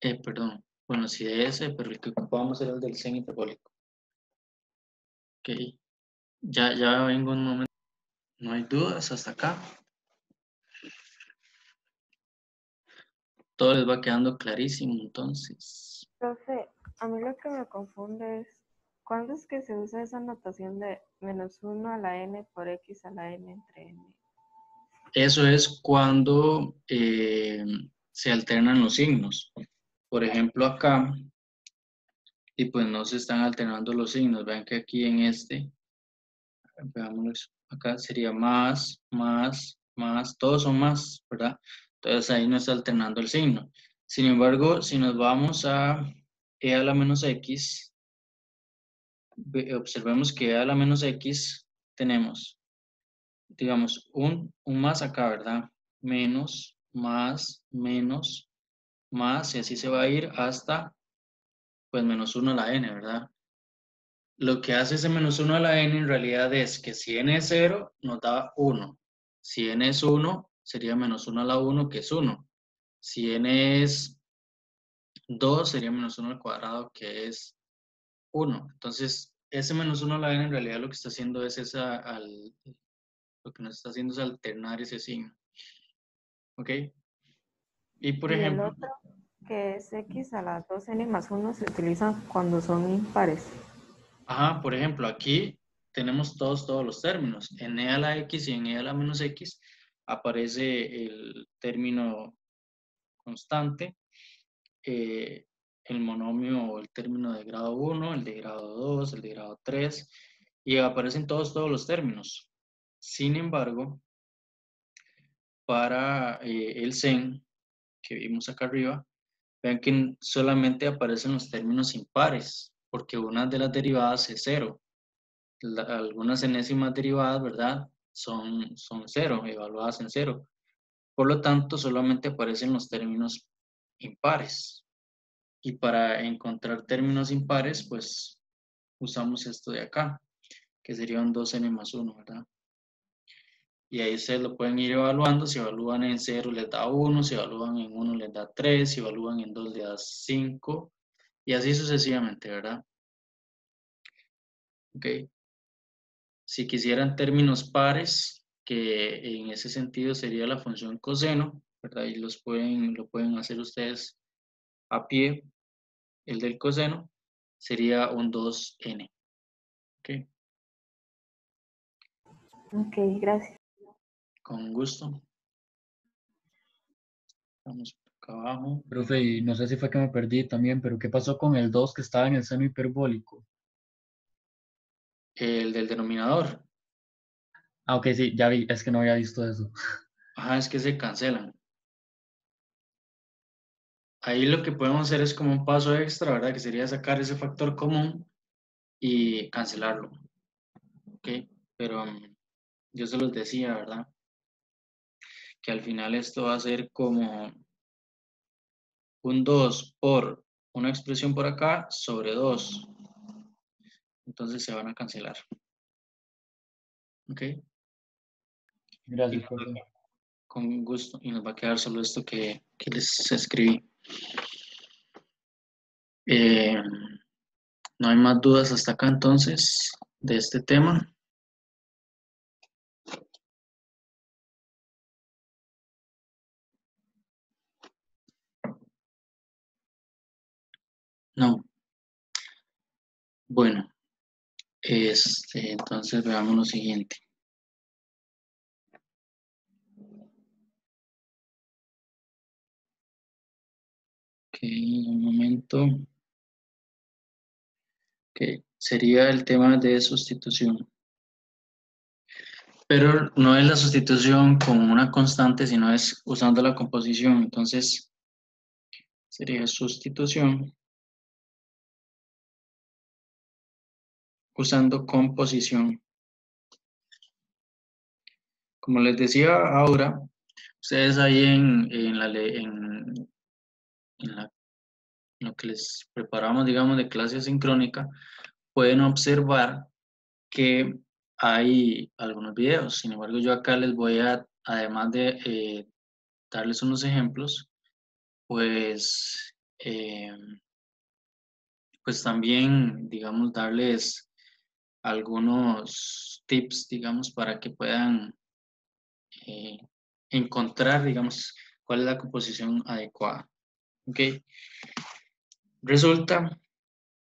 Perdón. Bueno, sí de ese, pero el que ocupamos era el del seno hiperbólico. Ok. Ya vengo un momento. No hay dudas hasta acá. Todo les va quedando clarísimo, entonces. Profe, a mí lo que me confunde es, ¿cuándo es que se usa esa notación de -1 a la n por x a la n entre n? Eso es cuando se alternan los signos. Por ejemplo, acá, y pues no se están alternando los signos. Vean que aquí en este, veámoslo, acá sería más, todos son más, ¿verdad? Entonces ahí no está alternando el signo. Sin embargo, si nos vamos a e a la menos x, observemos que e a la menos x tenemos, digamos, un más acá, ¿verdad? Menos, más, menos, más, y así se va a ir hasta, pues, -1 a la n, ¿verdad? Lo que hace ese -1 a la n en realidad es que si n es 0, nos da 1. Si n es 1, sería -1 a la 1, que es 1. Si n es 2, sería -1 al cuadrado, que es 1. Entonces, ese -1 a la n en realidad lo que está haciendo es lo que nos está haciendo es alternar ese signo. ¿Ok? Y por Y el ejemplo, otro, que es x a la 2n más 1, se utiliza cuando son impares. ajá, por ejemplo, aquí tenemos todos los términos. En e a la x y en e a la menos x aparece el término constante, eh, el monomio o el término de grado 1, el de grado 2, el de grado 3, y aparecen todos los términos. Sin embargo, para el sen, que vimos acá arriba, vean que solamente aparecen los términos impares, porque una de las derivadas es 0. Algunas enésimas derivadas, ¿verdad? Son 0, evaluadas en 0. Por lo tanto, solamente aparecen los términos impares. Y para encontrar términos impares, pues usamos esto de acá, que sería un 2n más 1, ¿verdad? Y ahí ustedes lo pueden ir evaluando. Si evalúan en 0 les da 1, si evalúan en 1 les da 3, si evalúan en 2 les da 5, y así sucesivamente, ¿verdad? Ok. Si quisieran términos pares, que en ese sentido sería la función coseno, ¿verdad? Y lo pueden hacer ustedes a pie. El del coseno sería un 2n. ¿Ok? Ok, gracias. Con gusto. Vamos por acá abajo. Profe, y no sé si fue que me perdí también, pero ¿qué pasó con el 2 que estaba en el seno hiperbólico? El del denominador. Ah, ok, sí, ya vi, es que no había visto eso. Ajá, es que se cancelan. Ahí lo que podemos hacer es como un paso extra, ¿verdad? Que sería sacar ese factor común y cancelarlo. ¿Ok? Pero yo se los decía, ¿verdad? Que al final esto va a ser como un 2 por una expresión por acá sobre 2. Entonces se van a cancelar. ¿Ok? Y Gracias, profe. con gusto. Y nos va a quedar solo esto que les escribí. Eh, no hay más dudas hasta acá entonces de este tema. No. Bueno, entonces veamos lo siguiente. Ok, un momento. Ok, sería el tema de sustitución. Pero no es la sustitución con una constante, sino es usando la composición. Entonces, sería sustitución usando composición. Como les decía ahora, ustedes ahí en lo que les preparamos, digamos, de clase asincrónica, pueden observar que hay algunos videos. Sin embargo, yo acá les voy a además de darles unos ejemplos, pues, pues también, digamos, darles algunos tips, digamos, para que puedan eh, encontrar, digamos, cuál es la composición adecuada. ¿Ok? Resulta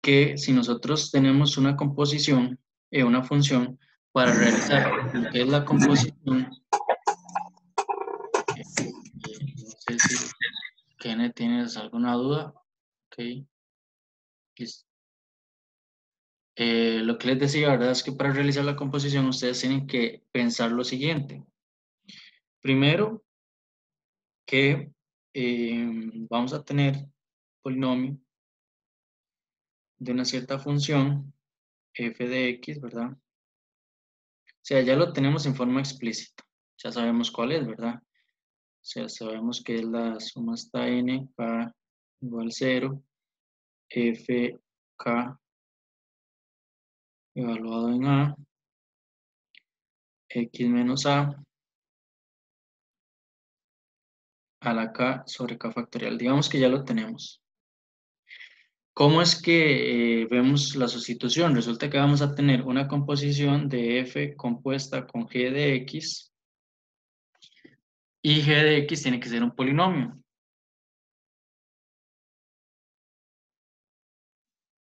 que si nosotros tenemos una composición, una función, para realizar lo que es la composición, no sé si Kenneth tienes alguna duda. Ok, listo. Lo que les decía, ¿verdad? Es que para realizar la composición ustedes tienen que pensar lo siguiente. Primero, que vamos a tener polinomio de una cierta función f de x, ¿verdad? O sea, ya lo tenemos en forma explícita. Ya sabemos cuál es, ¿verdad? O sea, sabemos que es la suma hasta n, k igual 0, f, k evaluado en a, x menos a la k sobre k factorial. Digamos que ya lo tenemos. ¿Cómo es que vemos la sustitución? Resulta que vamos a tener una composición de f compuesta con g de x y g de x tiene que ser un polinomio.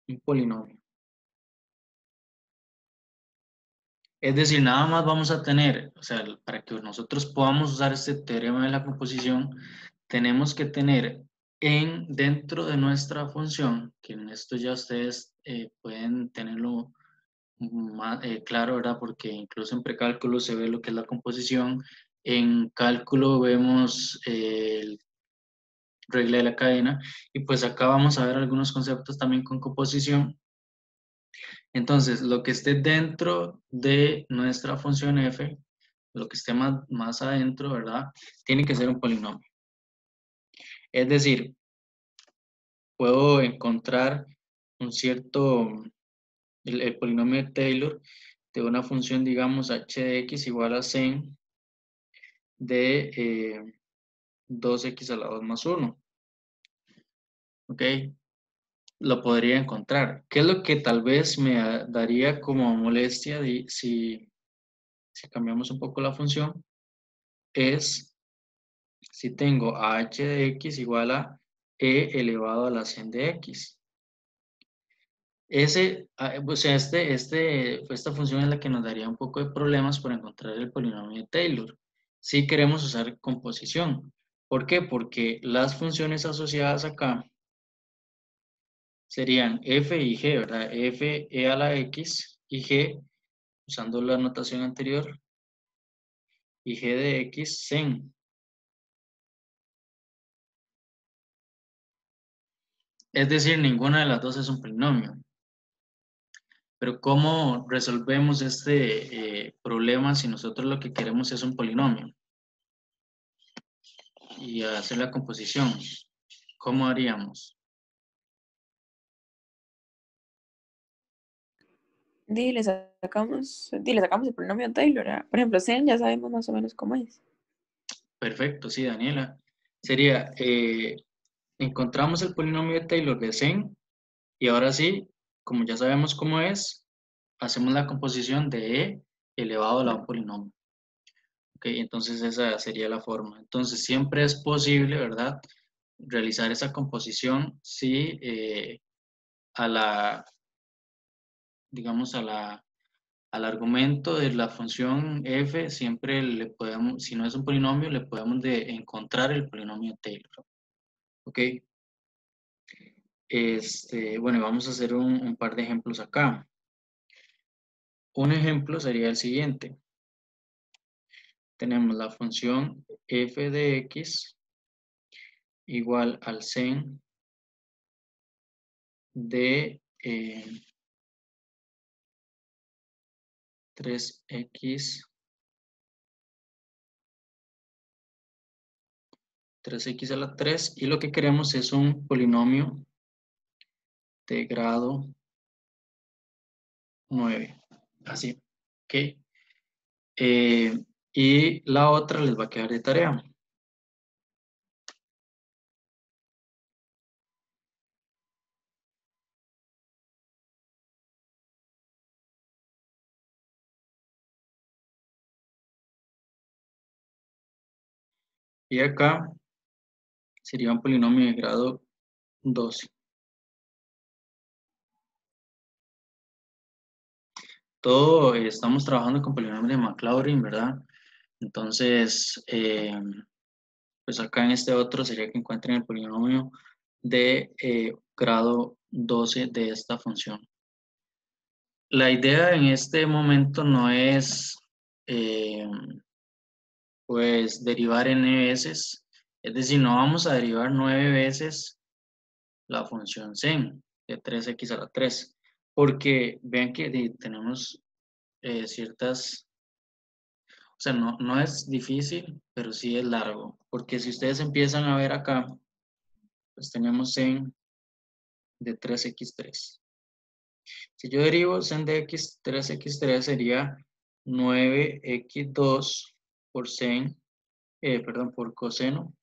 Un polinomio. Es decir, nada más vamos a tener, o sea, para que nosotros podamos usar este teorema de la composición, tenemos que tener dentro de nuestra función, que en esto ya ustedes pueden tenerlo más claro, ¿verdad? Porque incluso en precálculo se ve lo que es la composición. En cálculo vemos regla de la cadena y pues acá vamos a ver algunos conceptos también con composición. Entonces, lo que esté dentro de nuestra función f, lo que esté más adentro, ¿verdad? Tiene que ser un polinomio. Es decir, puedo encontrar un cierto, el polinomio de Taylor de una función, digamos, h de x igual a 100 de 2x a la 2 más 1. ¿Ok? Lo podría encontrar. ¿Qué es lo que tal vez me daría como molestia si cambiamos un poco la función? Es si tengo a h de x igual a e elevado a la 100 de x. O sea, esta función es la que nos daría un poco de problemas para encontrar el polinomio de Taylor. Si queremos usar composición. ¿Por qué? Porque las funciones asociadas acá serían f y g, ¿verdad? F e a la x y g, usando la notación anterior, y g de x sen. Es decir, ninguna de las dos es un polinomio. Pero ¿cómo resolvemos este problema si nosotros lo que queremos es un polinomio? Y hacer la composición. ¿Cómo haríamos? Le sacamos el polinomio a Taylor. Por ejemplo, 100 ya sabemos más o menos cómo es. Perfecto, sí, Daniela. Sería, encontramos el polinomio de Taylor de 100 y ahora sí, como ya sabemos cómo es, hacemos la composición de e elevado a un polinomio. Ok, entonces esa sería la forma. Entonces siempre es posible, ¿verdad? Realizar esa composición si a la, digamos, al argumento de la función f siempre le podemos, si no es un polinomio, le podemos encontrar el polinomio Taylor. ¿Ok? Bueno, vamos a hacer un par de ejemplos acá. Un ejemplo sería el siguiente. Tenemos la función f de x igual al sen de 3x 3x a la 3 y lo que queremos es un polinomio de grado 9. Así, ¿ok? y la otra les va a quedar de tarea. Y acá sería un polinomio de grado 12. Todo estamos trabajando con polinomios de Maclaurin, ¿verdad? Entonces, pues acá en este otro sería que encuentren el polinomio de grado 12 de esta función. La idea en este momento no es pues derivar n veces, es decir, no vamos a derivar 9 veces la función sen de 3x a la 3, porque vean que tenemos ciertas, o sea, no es difícil, pero sí es largo, porque si ustedes empiezan a ver acá, pues tenemos sen de 3x3. Si yo derivo sen de 3x3 sería 9x2 por sen, perdón, por coseno.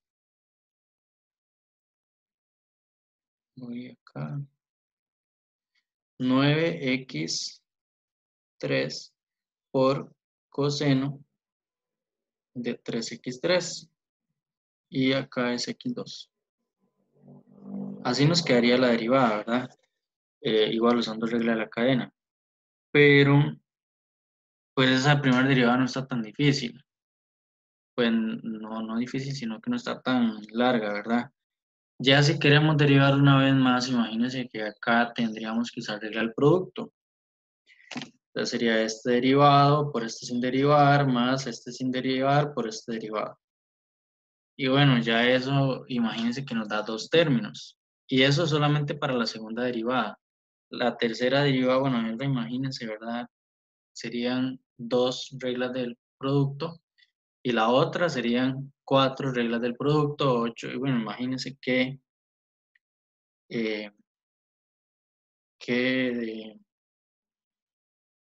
Voy acá. 9x3 por coseno de 3x3. Y acá es x2. Así nos quedaría la derivada, ¿verdad? Igual usando regla de la cadena. Pero, pues esa primera derivada no está tan difícil. Pues no difícil, sino que no está tan larga, ¿verdad? Ya si queremos derivar una vez más, imagínense que acá tendríamos que usar regla del producto. Entonces sería este derivado por este sin derivar, más este sin derivar por este derivado. Y bueno, ya eso, imagínense que nos da dos términos. Y eso solamente para la segunda derivada. La tercera derivada, bueno, imagínense, ¿verdad? Serían dos reglas del producto. Y la otra serían 4 reglas del producto, 8. Y bueno, imagínense eh, qué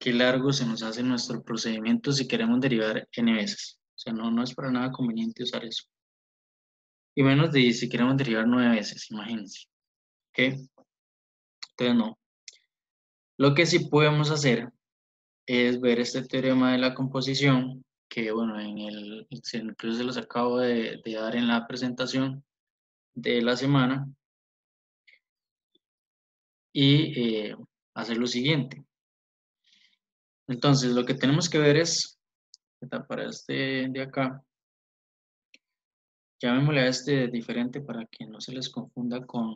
largo se nos hace nuestro procedimiento si queremos derivar n veces. O sea, no es para nada conveniente usar eso. Y menos de si queremos derivar 9 veces, imagínense. ¿Ok? Entonces no. Lo que sí podemos hacer es ver este teorema de la composición, que bueno, incluso se los acabo de dar en la presentación de la semana, y hacer lo siguiente. Entonces, lo que tenemos que ver es, para este de acá, llamémosle a este diferente para que no se les confunda con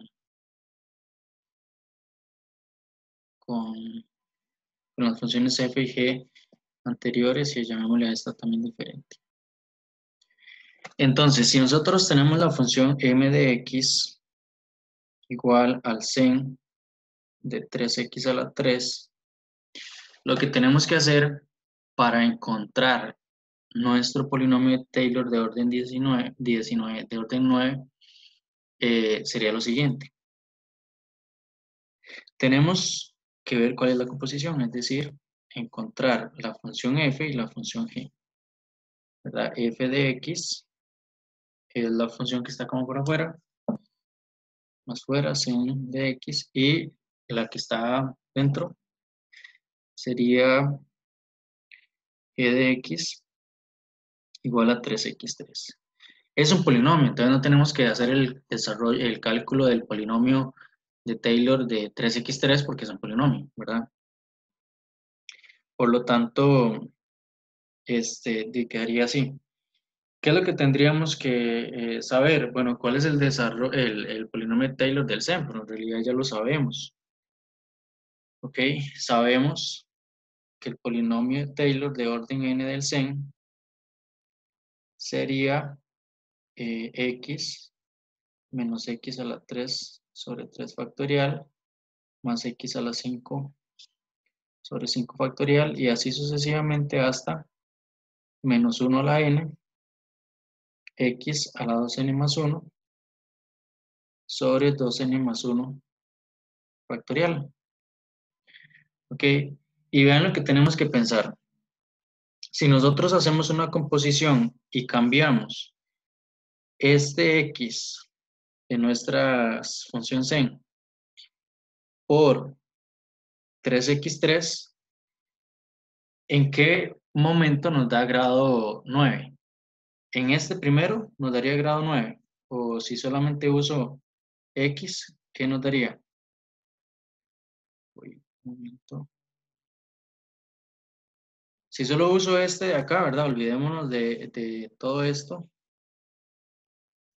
las funciones f y g anteriores, y llamémosle a esta también diferente. Entonces, si nosotros tenemos la función m de x igual al sen de 3x a la 3, lo que tenemos que hacer para encontrar nuestro polinomio de Taylor de orden 19 de orden 9, sería lo siguiente. Tenemos que ver cuál es la composición, es decir, encontrar la función f y la función g, ¿verdad? F de x es la función que está como por afuera, más fuera, sin de x, y la que está dentro sería g de x igual a 3x3. Es un polinomio, entonces no tenemos que hacer el cálculo del polinomio de Taylor de 3x3 porque es un polinomio, ¿verdad? Por lo tanto, quedaría así. ¿Qué es lo que tendríamos que saber? Bueno, ¿cuál es el polinomio de Taylor del sen? Pero en realidad ya lo sabemos. ¿Ok? Sabemos que el polinomio de Taylor de orden n del sen sería x menos x a la 3 sobre 3 factorial más x a la 5 sobre 5 factorial y así sucesivamente hasta menos 1 a la n, x a la 2n más 1 sobre 2n más 1 factorial. ¿Ok? Y vean lo que tenemos que pensar. Si nosotros hacemos una composición y cambiamos este x de nuestra función sen por 3x3, ¿en qué momento nos da grado 9? En este primero nos daría grado 9. O si solamente uso x, ¿qué nos daría? Uy, un momento. Si solo uso este de acá, ¿verdad? Olvidémonos de todo esto.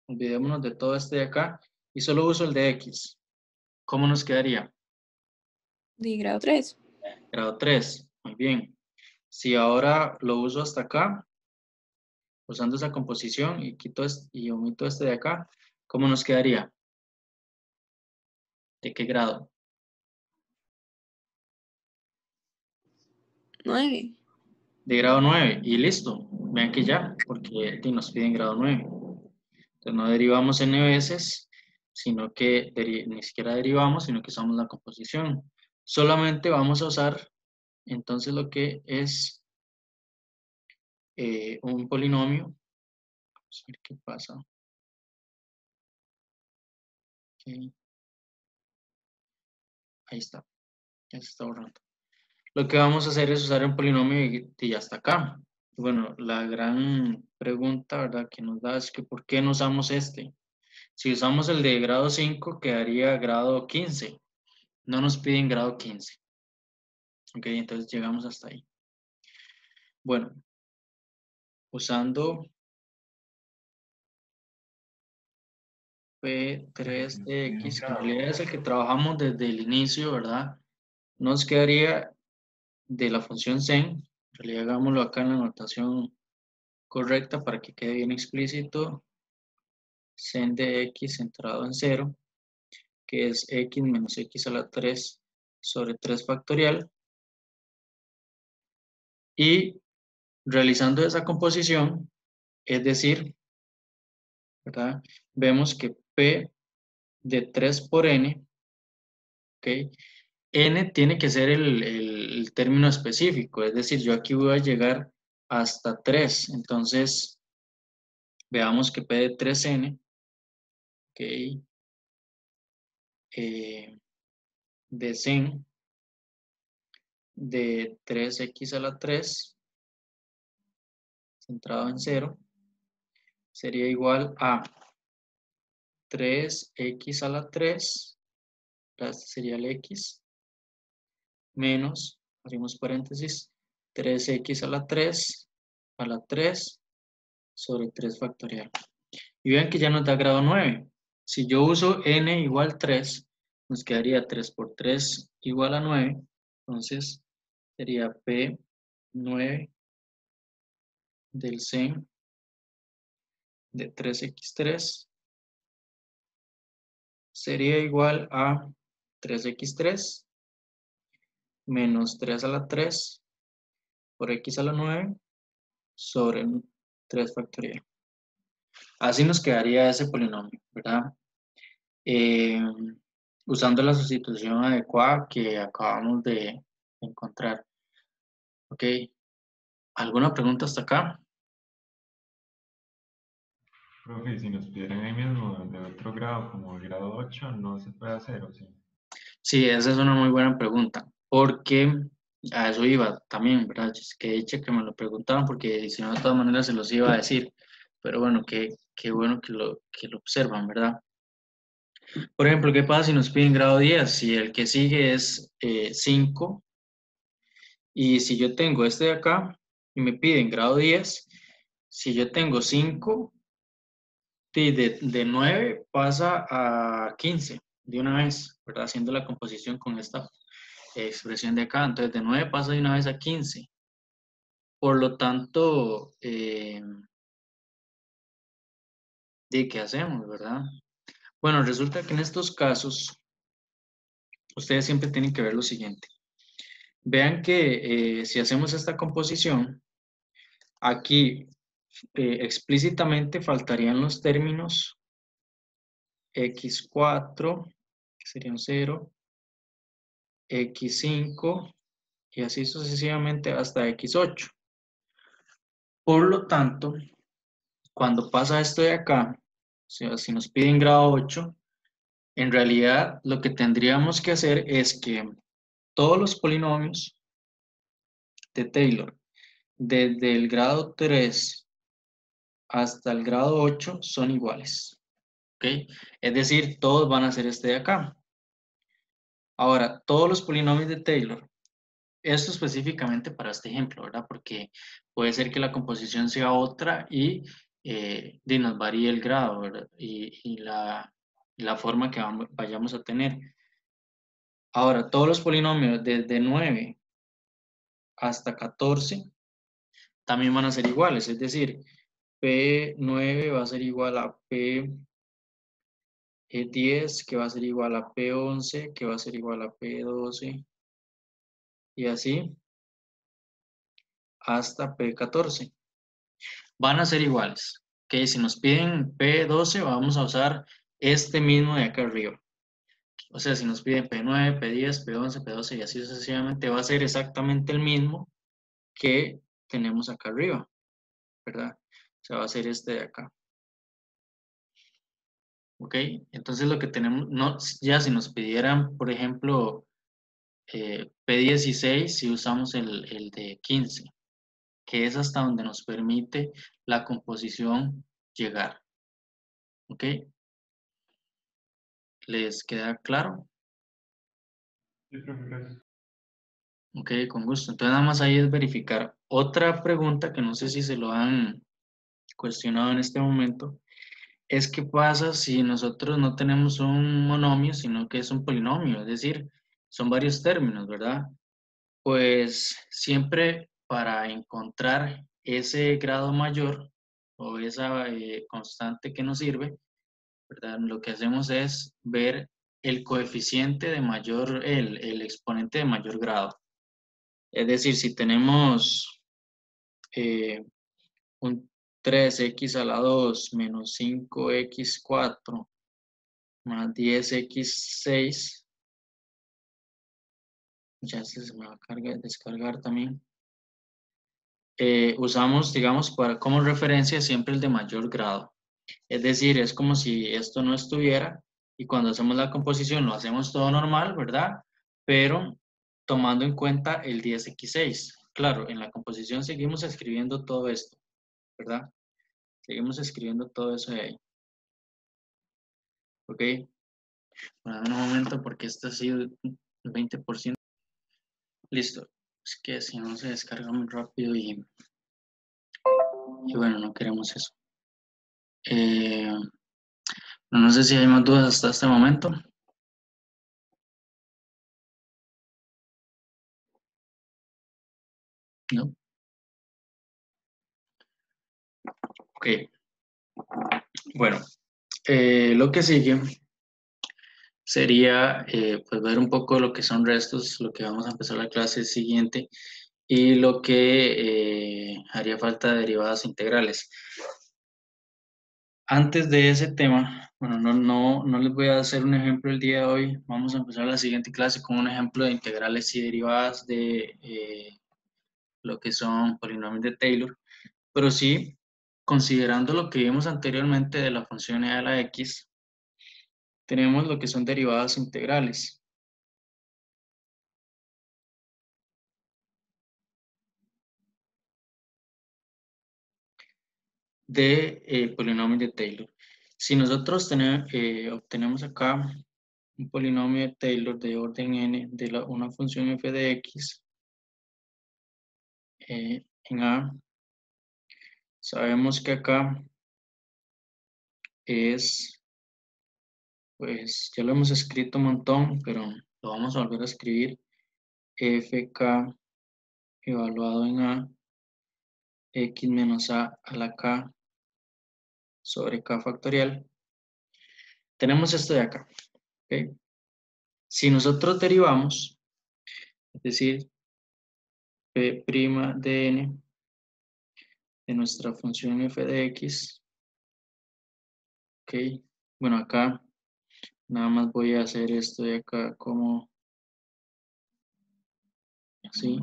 Olvidémonos de todo este de acá. Y solo uso el de x. ¿Cómo nos quedaría? De grado 3. Grado 3. Muy bien. Si ahora lo uso hasta acá, usando esa composición y quito y omito este de acá, ¿cómo nos quedaría? ¿De qué grado? 9. De grado 9. Y listo. Vean que ya, porque nos piden grado 9. Entonces no derivamos n veces, sino que ni siquiera derivamos, sino que usamos la composición. Solamente vamos a usar entonces lo que es un polinomio. Vamos a ver qué pasa. Ok. Ahí está. Ya se está borrando. Lo que vamos a hacer es usar un polinomio y hasta acá. Bueno, la gran pregunta, ¿verdad?, que nos da es que ¿por qué no usamos este? Si usamos el de grado 5, quedaría grado 15. No nos piden grado 15. Ok, entonces llegamos hasta ahí. Bueno, usando P3x, que en realidad es el que trabajamos desde el inicio, ¿verdad? Nos quedaría de la función sen, en realidad hagámoslo acá en la notación correcta para que quede bien explícito, sen de x centrado en 0, que es x menos x a la 3 sobre 3 factorial, y realizando esa composición, es decir, ¿verdad?, vemos que P de 3 por n, ¿ok? N tiene que ser el término específico, es decir, yo aquí voy a llegar hasta 3, entonces veamos que P de 3n, ¿ok? De sen de 3x a la 3, centrado en 0, sería igual a 3x a la 3, este sería el x, menos, abrimos paréntesis, 3x a la 3 sobre 3 factorial. Y vean que ya nos da grado 9. Si yo uso n igual 3, nos quedaría 3 por 3 igual a 9. Entonces sería P9 del sen de 3x3 sería igual a 3x3 menos 3 a la 3 por x a la 9 sobre 3 factorial. Así nos quedaría ese polinomio, ¿verdad? Usando la sustitución adecuada que acabamos de encontrar. Ok, ¿alguna pregunta hasta acá? Profe, si nos pidieran ahí mismo de otro grado, como el grado 8, no se puede hacer, ¿o sí? Sí, esa es una muy buena pregunta, porque a eso iba también, ¿verdad? Que dicha que me lo preguntaban, porque si no, de todas maneras se los iba a decir, pero bueno, qué bueno que lo observan, ¿verdad? Por ejemplo, ¿qué pasa si nos piden grado 10? Si el que sigue es 5, y si yo tengo este de acá, y me piden grado 10, si yo tengo 5, de 9 pasa a 15 de una vez, ¿verdad? Haciendo la composición con esta expresión de acá. Entonces, de 9 pasa de una vez a 15. Por lo tanto, ¿de qué hacemos, verdad? Bueno, resulta que en estos casos, ustedes siempre tienen que ver lo siguiente. Vean que si hacemos esta composición, aquí explícitamente faltarían los términos x4, que sería un 0, x5, y así sucesivamente hasta x8. Por lo tanto, cuando pasa esto de acá, o sea, si nos piden grado 8, en realidad lo que tendríamos que hacer es que todos los polinomios de Taylor, desde el grado 3 hasta el grado 8, son iguales. ¿Ok? Es decir, todos van a ser este de acá. Ahora, todos los polinomios de Taylor, esto específicamente para este ejemplo, ¿verdad? Porque puede ser que la composición sea otra y nos varíe el grado, ¿verdad? Y la forma que vayamos a tener. Ahora, todos los polinomios desde 9 hasta 14 también van a ser iguales, es decir, P9 va a ser igual a P10, que va a ser igual a P11, que va a ser igual a P12, y así hasta P14. Van a ser iguales. ¿Ok? Si nos piden P12, vamos a usar este mismo de acá arriba. O sea, si nos piden P9, P10, P11, P12 y así sucesivamente, va a ser exactamente el mismo que tenemos acá arriba, ¿verdad? O sea, va a ser este de acá. ¿Ok? Entonces lo que tenemos, no, ya si nos pidieran, por ejemplo, P16, si usamos el de 15, que es hasta donde nos permite la composición llegar. ¿Ok? ¿Les queda claro? Sí, profe, gracias. Ok, con gusto. Entonces nada más ahí es verificar. Otra pregunta que no sé si se lo han cuestionado en este momento es qué pasa si nosotros no tenemos un monomio, sino que es un polinomio, es decir, son varios términos, ¿verdad? Pues siempre para encontrar ese grado mayor o esa constante que nos sirve, ¿verdad? Lo que hacemos es ver el coeficiente de mayor, el exponente de mayor grado. Es decir, si tenemos eh, un 3x a la 2 menos 5x4 más 10x6, ya se me va a descargar también. Usamos, digamos, como referencia siempre el de mayor grado. Es decir, es como si esto no estuviera y cuando hacemos la composición lo hacemos todo normal, ¿verdad? Pero tomando en cuenta el 10x6. Claro, en la composición seguimos escribiendo todo esto, ¿verdad? Seguimos escribiendo todo eso de ahí. ¿Ok? Bueno, un momento porque este ha sido el 20%. Listo. Es que si no se descarga muy rápido y bueno, no queremos eso. No sé si hay más dudas hasta este momento. No. Ok. Bueno, lo que sigue sería pues ver un poco lo que son restos, lo que vamos a empezar la clase siguiente y lo que haría falta de derivadas integrales. Antes de ese tema, bueno, no les voy a hacer un ejemplo el día de hoy. Vamos a empezar la siguiente clase con un ejemplo de integrales y derivadas de lo que son polinomios de Taylor. Pero sí, considerando lo que vimos anteriormente de la función e a la x, tenemos lo que son derivadas integrales. De polinomios de Taylor. Si nosotros obtenemos acá un polinomio de Taylor de orden n de una función f de x en A, sabemos que acá es, pues ya lo hemos escrito un montón, pero lo vamos a volver a escribir, fk evaluado en A, x menos a la k sobre k factorial. Tenemos esto de acá. ¿Okay? Si nosotros derivamos, es decir, p' de n de nuestra función f de x, ok, bueno, acá nada más voy a hacer esto de acá como así.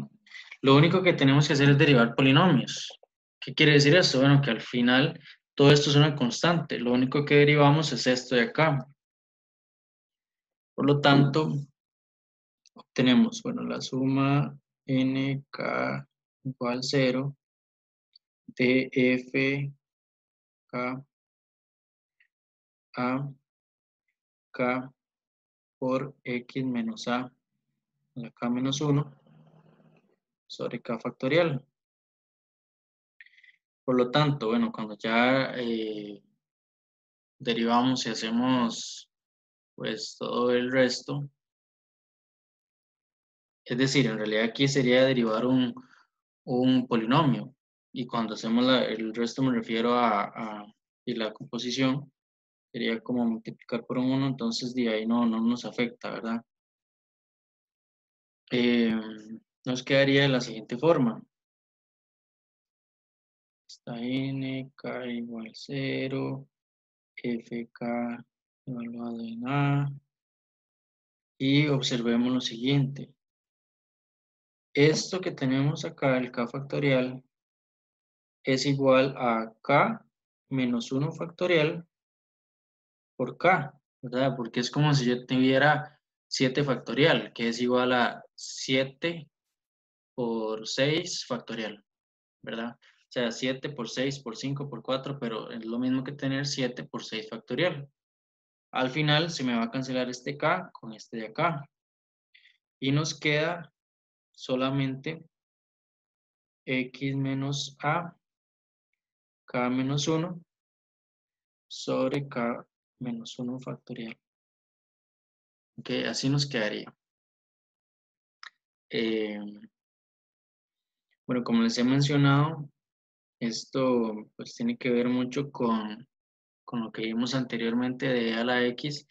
Lo único que tenemos que hacer es derivar polinomios, ok, ¿Qué quiere decir esto? Bueno, que al final todo esto es una constante. Lo único que derivamos es esto de acá. Por lo tanto, obtenemos, bueno, la suma nk igual 0 de f k a k por x menos a la k menos 1 sobre k factorial. Por lo tanto, bueno, cuando ya derivamos y hacemos pues todo el resto, es decir, en realidad aquí sería derivar un polinomio, y cuando hacemos el resto me refiero y la composición, sería como multiplicar por un 1, entonces de ahí no nos afecta, ¿verdad? Nos quedaría de la siguiente forma. Está n, k igual 0, fk evaluado en a, y observemos lo siguiente. Esto que tenemos acá, el k factorial, es igual a k menos 1 factorial por k, ¿verdad? Porque es como si yo tuviera 7 factorial, que es igual a 7 por 6 factorial, ¿verdad? O sea, 7 por 6 por 5 por 4, pero es lo mismo que tener 7 por 6 factorial. Al final se me va a cancelar este k con este de acá. Y nos queda solamente x menos a, k menos 1 sobre k menos 1 factorial. Ok, así nos quedaría. Bueno, como les he mencionado, esto pues tiene que ver mucho con lo que vimos anteriormente de a la x,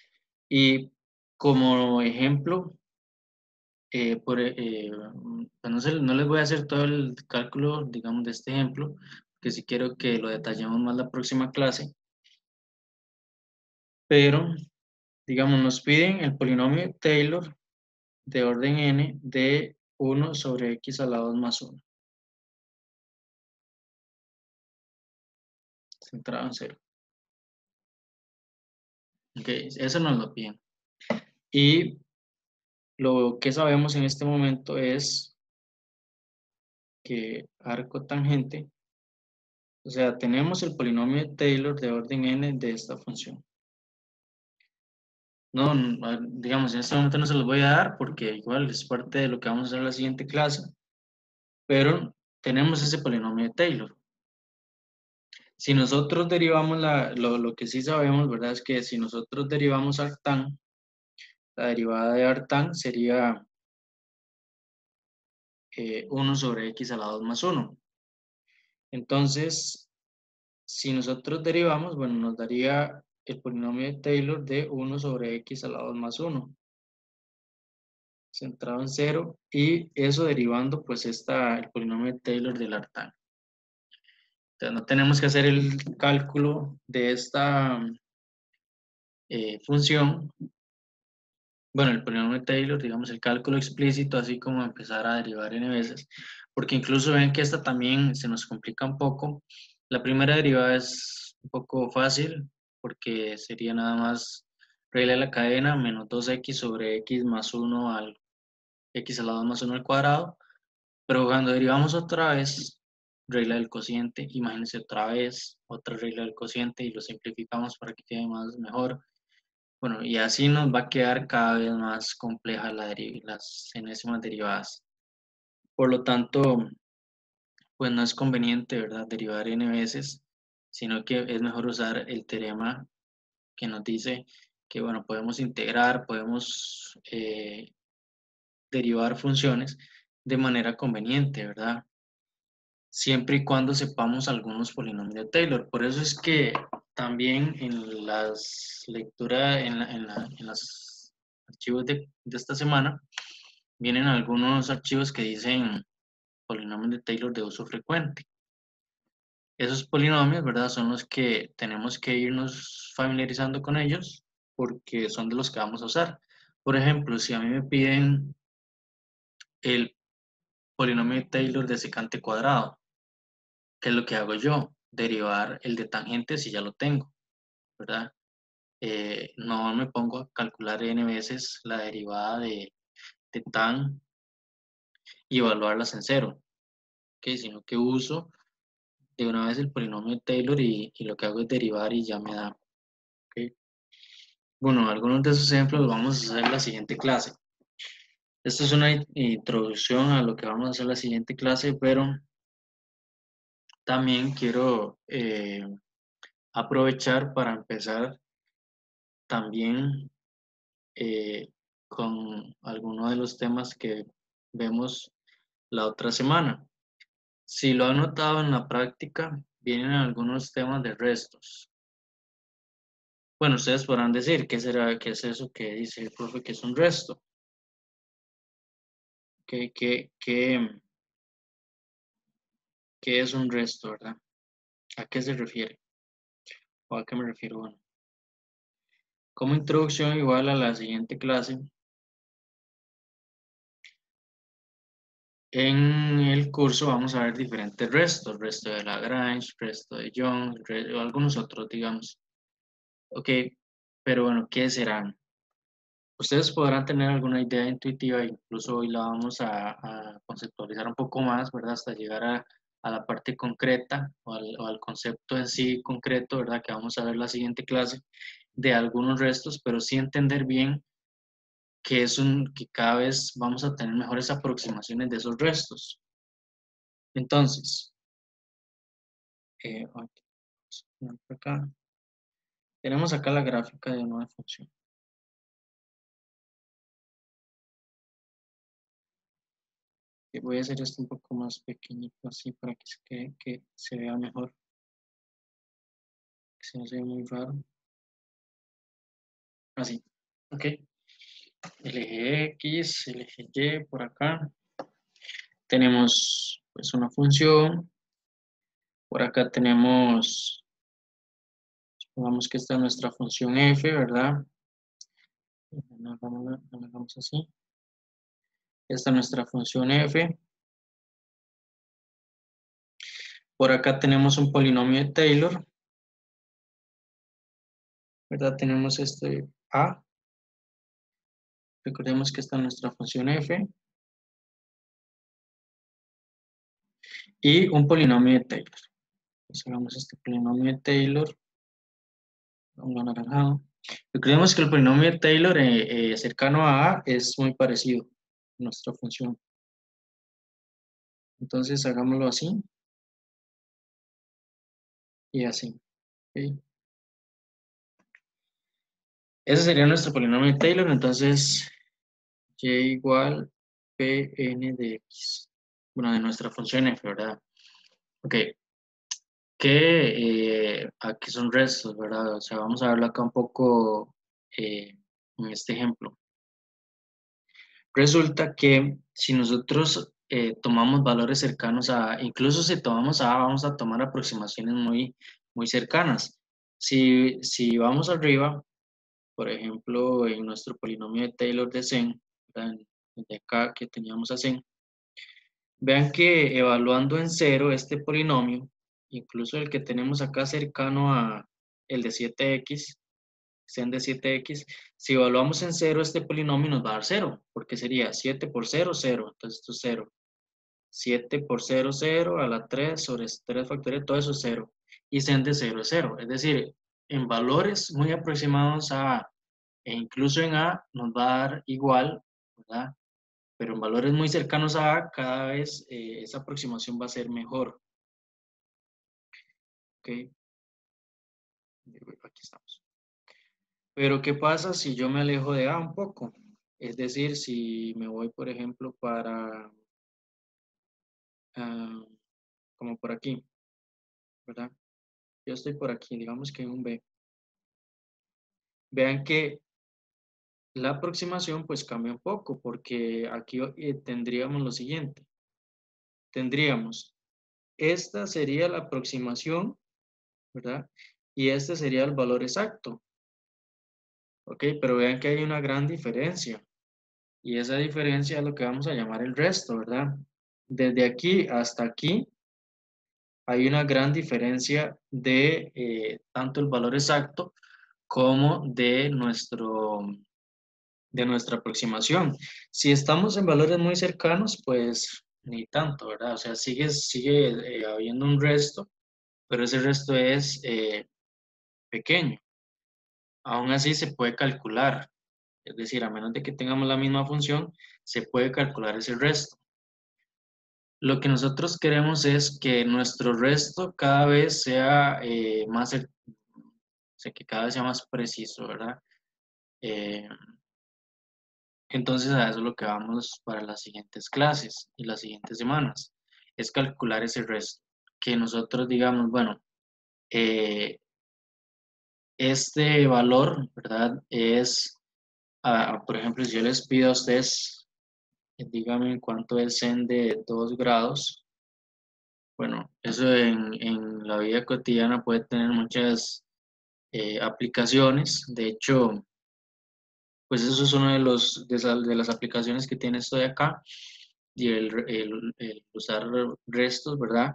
y como ejemplo, pues no les voy a hacer todo el cálculo, digamos, de este ejemplo, porque si quiero que lo detallemos más la próxima clase, pero digamos, nos piden el polinomio Taylor de orden n de 1 sobre x a la 2 más 1, centrado en 0. Ok, eso nos lo piden. Y lo que sabemos en este momento es que arco tangente, o sea, tenemos el polinomio de Taylor de orden n de esta función. No, digamos, en este momento no se los voy a dar porque igual es parte de lo que vamos a hacer en la siguiente clase, pero tenemos ese polinomio de Taylor. Si nosotros derivamos lo que sí sabemos, ¿verdad? Es que si nosotros derivamos arctán, la derivada de arctán sería 1 sobre x a la 2 más 1. Entonces, si nosotros derivamos, bueno, nos daría el polinomio de Taylor de 1 sobre x a la 2 más 1, centrado en 0, y eso derivando, pues está el polinomio de Taylor del arctán. Entonces, no tenemos que hacer el cálculo de esta función. Bueno, el polinomio de Taylor, digamos, el cálculo explícito, así como empezar a derivar n veces, porque incluso ven que esta también se nos complica un poco. La primera derivada es un poco fácil, porque sería nada más regla de la cadena menos 2x sobre x más 1 al x a la 2 más 1 al cuadrado, pero cuando derivamos otra vez regla del cociente, imagínense otra vez otra regla del cociente y lo simplificamos para que quede más mejor. Bueno, y así nos va a quedar cada vez más compleja las enésimas derivadas. Por lo tanto, pues no es conveniente, ¿verdad?, derivar n veces, sino que es mejor usar el teorema que nos dice que, bueno, podemos integrar, podemos derivar funciones de manera conveniente, ¿verdad? Siempre y cuando sepamos algunos polinomios de Taylor. Por eso es que también en las lecturas, en los archivos de esta semana, vienen algunos archivos que dicen polinomios de Taylor de uso frecuente. Esos polinomios, ¿verdad?, son los que tenemos que irnos familiarizando con ellos porque son de los que vamos a usar. Por ejemplo, si a mí me piden el polinomio de Taylor de secante cuadrado, ¿qué es lo que hago yo? Derivar el de tangente si ya lo tengo, ¿verdad? No me pongo a calcular n veces la derivada de tan y evaluarlas en cero, ¿ok? Sino que uso de una vez el polinomio de Taylor y lo que hago es derivar y ya me da, ¿ok? Bueno, algunos de esos ejemplos los vamos a hacer en la siguiente clase. Esta es una introducción a lo que vamos a hacer en la siguiente clase, pero también quiero aprovechar para empezar también con algunos de los temas que vemos la otra semana. Si lo han notado en la práctica, vienen algunos temas de restos. Bueno, ustedes podrán decir, ¿qué será, qué es eso que dice el profe que es un resto? ¿Qué es un resto, verdad? ¿A qué se refiere? ¿O a qué me refiero? Bueno, como introducción igual a la siguiente clase, en el curso vamos a ver diferentes restos, resto de Lagrange, resto de Young, o algunos otros, digamos. Ok, pero bueno, ¿qué serán? Ustedes podrán tener alguna idea intuitiva, incluso hoy la vamos a conceptualizar un poco más, ¿verdad? Hasta llegar a la parte concreta o al concepto en sí concreto, ¿verdad? Que vamos a ver la siguiente clase de algunos restos, pero sí entender bien que que cada vez vamos a tener mejores aproximaciones de esos restos. Entonces, vamos a poner por acá. Tenemos acá la gráfica de una función. Voy a hacer esto un poco más pequeñito así para que se vea mejor. Que se no se ve muy raro. Así, ok. El eje X, el eje Y por acá. Tenemos pues una función. Por acá tenemos, supongamos que esta es nuestra función f, ¿verdad? No la hagamos así. Esta es nuestra función f. Por acá tenemos un polinomio de Taylor, ¿verdad? Tenemos este a. Recordemos que esta es nuestra función f. Y un polinomio de Taylor. Entonces hagamos este polinomio de Taylor. Un anaranjado. Recordemos que el polinomio de Taylor cercano a es muy parecido a nuestra función. Entonces hagámoslo así y así. ¿Okay? Ese sería nuestro polinomio de Taylor. Entonces y igual Pn de x. Bueno, de nuestra función f, ¿verdad? Ok. Aquí son restos, ¿verdad? O sea, vamos a verlo acá un poco en este ejemplo. Resulta que si nosotros tomamos valores cercanos a, incluso si tomamos a, vamos a tomar aproximaciones muy cercanas. Si vamos arriba, por ejemplo, en nuestro polinomio de Taylor de Zen, de acá que teníamos a Zen, vean que evaluando en cero este polinomio, incluso el que tenemos acá cercano a el de 7x, Zen de 7x, si evaluamos en cero este polinomio nos va a dar 0, porque sería 7 por 0, 0, entonces esto es 0. 7 por 0, 0, a la 3 sobre 3 factorial, todo eso es 0. Y Zen de 0 es 0, es decir, en valores muy aproximados a A, e incluso en A nos va a dar igual, ¿verdad? Pero en valores muy cercanos a A, cada vez esa aproximación va a ser mejor. ¿Ok? Aquí estamos. Pero ¿qué pasa si yo me alejo de A un poco? Es decir, si me voy, por ejemplo, para, como por aquí, ¿verdad? Yo estoy por aquí, digamos que en un B. Vean que la aproximación pues cambia un poco, porque aquí tendríamos lo siguiente. Tendríamos, esta sería la aproximación, ¿verdad? Y este sería el valor exacto. ¿Ok? Pero vean que hay una gran diferencia. Y esa diferencia es lo que vamos a llamar el resto, ¿verdad? Desde aquí hasta aquí hay una gran diferencia de tanto el valor exacto como de nuestra aproximación. Si estamos en valores muy cercanos, pues ni tanto, ¿verdad? O sea, sigue habiendo un resto, pero ese resto es pequeño. Aún así se puede calcular, es decir, a menos de que tengamos la misma función, se puede calcular ese resto. Lo que nosotros queremos es que nuestro resto cada vez sea o sea, que cada vez sea más preciso, ¿verdad? Eh, entonces a eso es lo que vamos para las siguientes clases y las siguientes semanas, es calcular ese resto. Que nosotros digamos, bueno, eh, este valor, ¿verdad? Es, por ejemplo, si yo les pido a ustedes, díganme cuánto es en de 2 grados. Bueno, eso en la vida cotidiana puede tener muchas aplicaciones. De hecho, pues eso es uno de las aplicaciones que tiene esto de acá y el usar restos, ¿verdad?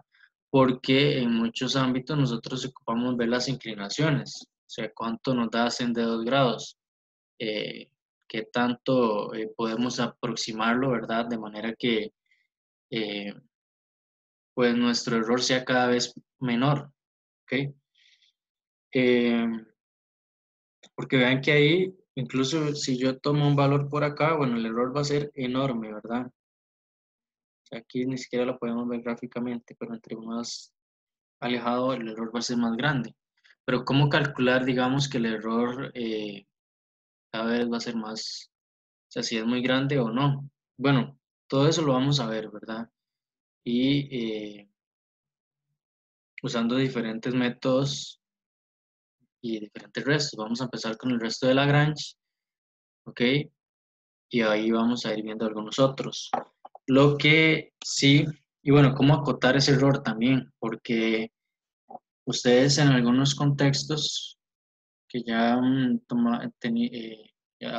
Porque en muchos ámbitos nosotros ocupamos ver las inclinaciones, o sea, cuánto nos da en de 2 grados, eh, qué tanto podemos aproximarlo, ¿verdad? De manera que eh, pues nuestro error sea cada vez menor, ¿ok? Eh, porque vean que ahí, incluso si yo tomo un valor por acá, bueno, el error va a ser enorme, ¿verdad? O sea, aquí ni siquiera lo podemos ver gráficamente, pero entre más alejado el error va a ser más grande. Pero ¿cómo calcular, digamos, que el error cada vez va a ser más, o sea, si es muy grande o no? Bueno, todo eso lo vamos a ver, ¿verdad? Y usando diferentes métodos y diferentes restos. Vamos a empezar con el resto de Lagrange, ¿ok? Y ahí vamos a ir viendo algunos otros. Lo que sí, y bueno, cómo acotar ese error también, porque ustedes en algunos contextos que ya a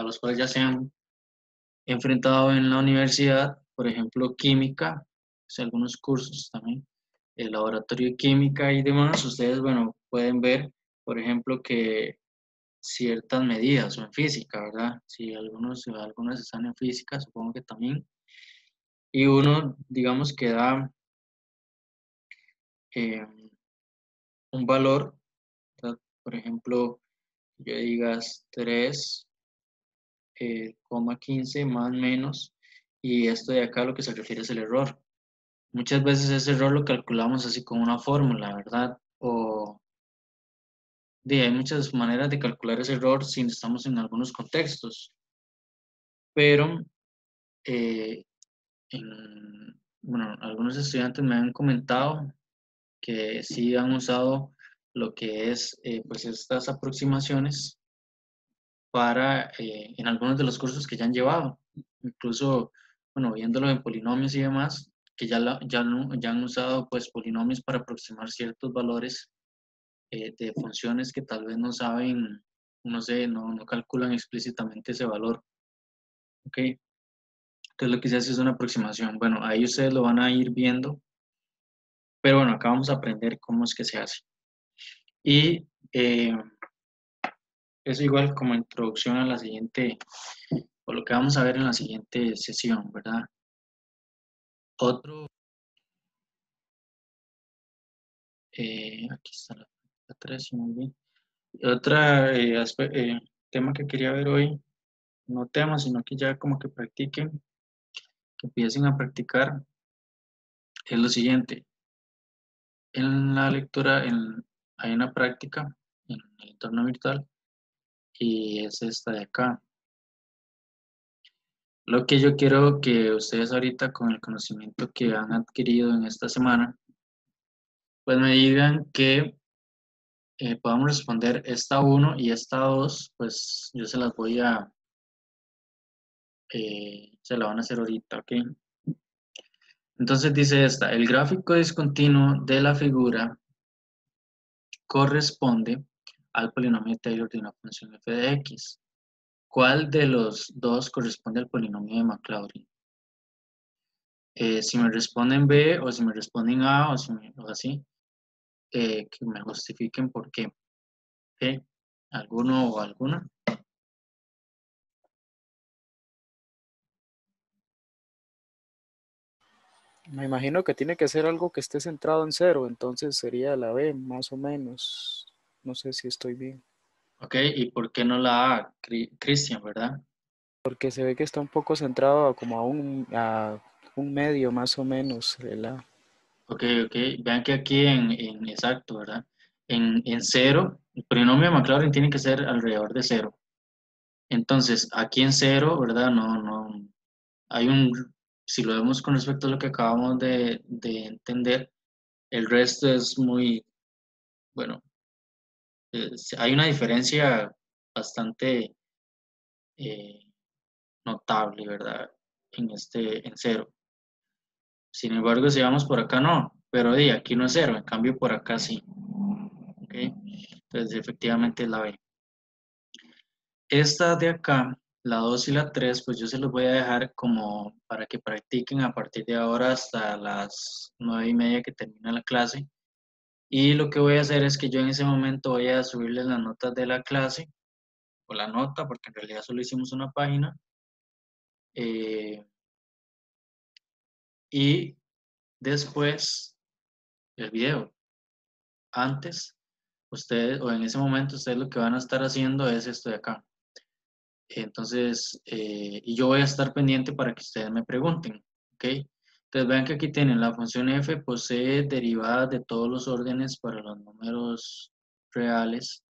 los cuales ya se han enfrentado en la universidad, por ejemplo, química, algunos cursos también, el laboratorio de química y demás, ustedes, bueno, pueden ver, por ejemplo, que ciertas medidas o en física, ¿verdad? Si algunos están en física, supongo que también. Y uno, digamos, que da eh, un valor, ¿verdad? Por ejemplo, yo digas 3,15 más menos, y esto de acá lo que se refiere es el error. Muchas veces ese error lo calculamos así con una fórmula, ¿verdad? Hay muchas maneras de calcular ese error si estamos en algunos contextos, pero eh, bueno, algunos estudiantes me han comentado que sí han usado lo que es pues estas aproximaciones en algunos de los cursos que ya han llevado, incluso, bueno, viéndolo en polinomios y demás, que ya han usado pues polinomios para aproximar ciertos valores de funciones que tal vez no saben, no sé, no calculan explícitamente ese valor, ¿ok? Entonces lo que se hace es una aproximación. Bueno, ahí ustedes lo van a ir viendo, pero bueno, acá vamos a aprender cómo es que se hace. Y eso igual como introducción a la siguiente, o lo que vamos a ver en la siguiente sesión, ¿verdad? Otro, aquí está la 3, muy bien. Otra tema que quería ver hoy, no tema, sino que ya como que practiquen, que empiecen a practicar, es lo siguiente. En la lectura hay una práctica en el entorno virtual y es esta de acá. Lo que yo quiero que ustedes ahorita con el conocimiento que han adquirido en esta semana, pues me digan que podamos responder esta 1 y esta 2, pues yo se las voy se la van a hacer ahorita, ¿ok? Entonces dice esta, el gráfico discontinuo de la figura corresponde al polinomio de Taylor de una función f de x. ¿Cuál de los dos corresponde al polinomio de Maclaurin? Si me responden B o si me responden A o así, que me justifiquen por qué. ¿Ok? ¿Alguno o alguna? Me imagino que tiene que ser algo que esté centrado en cero, entonces sería la B, más o menos. No sé si estoy bien. ¿Ok? ¿Y por qué no la A, Cristian, verdad? Porque se ve que está un poco centrado como a un medio más o menos el A. Ok, ok. Vean que aquí exacto, ¿verdad? En cero, el polinomio de Maclaurin tiene que ser alrededor de cero. Entonces, aquí en cero, ¿verdad? No, hay si lo vemos con respecto a lo que acabamos de entender, el resto es muy, bueno, hay una diferencia bastante eh, notable, ¿verdad? En cero. Sin embargo, si vamos por acá, no, pero aquí no es cero, en cambio por acá sí. ¿Ok? Entonces, efectivamente es la B. Esta de acá, la 2 y la 3, pues yo se los voy a dejar como para que practiquen a partir de ahora hasta las 9:30 que termina la clase. Y lo que voy a hacer es que yo en ese momento voy a subirles las notas de la clase, o la nota, porque en realidad solo hicimos una página. eh, y después el video. Antes, ustedes, o en ese momento, ustedes lo que van a estar haciendo es esto de acá. Entonces, y yo voy a estar pendiente para que ustedes me pregunten, ¿ok? Entonces vean que aquí tienen la función f posee derivadas de todos los órdenes para los números reales.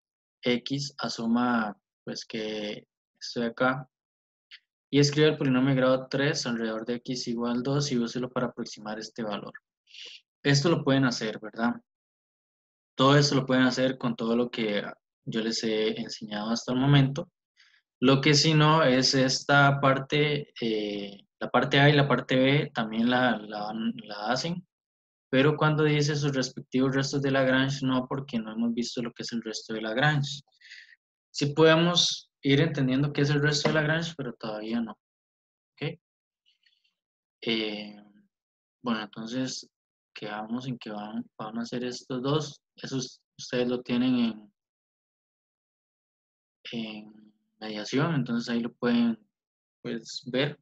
X asuma pues que esto de acá y escribe el polinomio de grado 3 alrededor de x igual 2 y úselo para aproximar este valor. Esto lo pueden hacer, ¿verdad? Todo esto lo pueden hacer con todo lo que yo les he enseñado hasta el momento. Lo que sí no es esta parte, la parte A y la parte B también la hacen, pero cuando dice sus respectivos restos de Lagrange, no, porque no hemos visto lo que es el resto de Lagrange. Sí podemos ir entendiendo qué es el resto de Lagrange, pero todavía no. ¿Ok? Eh, bueno, entonces quedamos en que van a hacer estos dos. Esos ustedes lo tienen en mediación, entonces ahí lo pueden pues ver.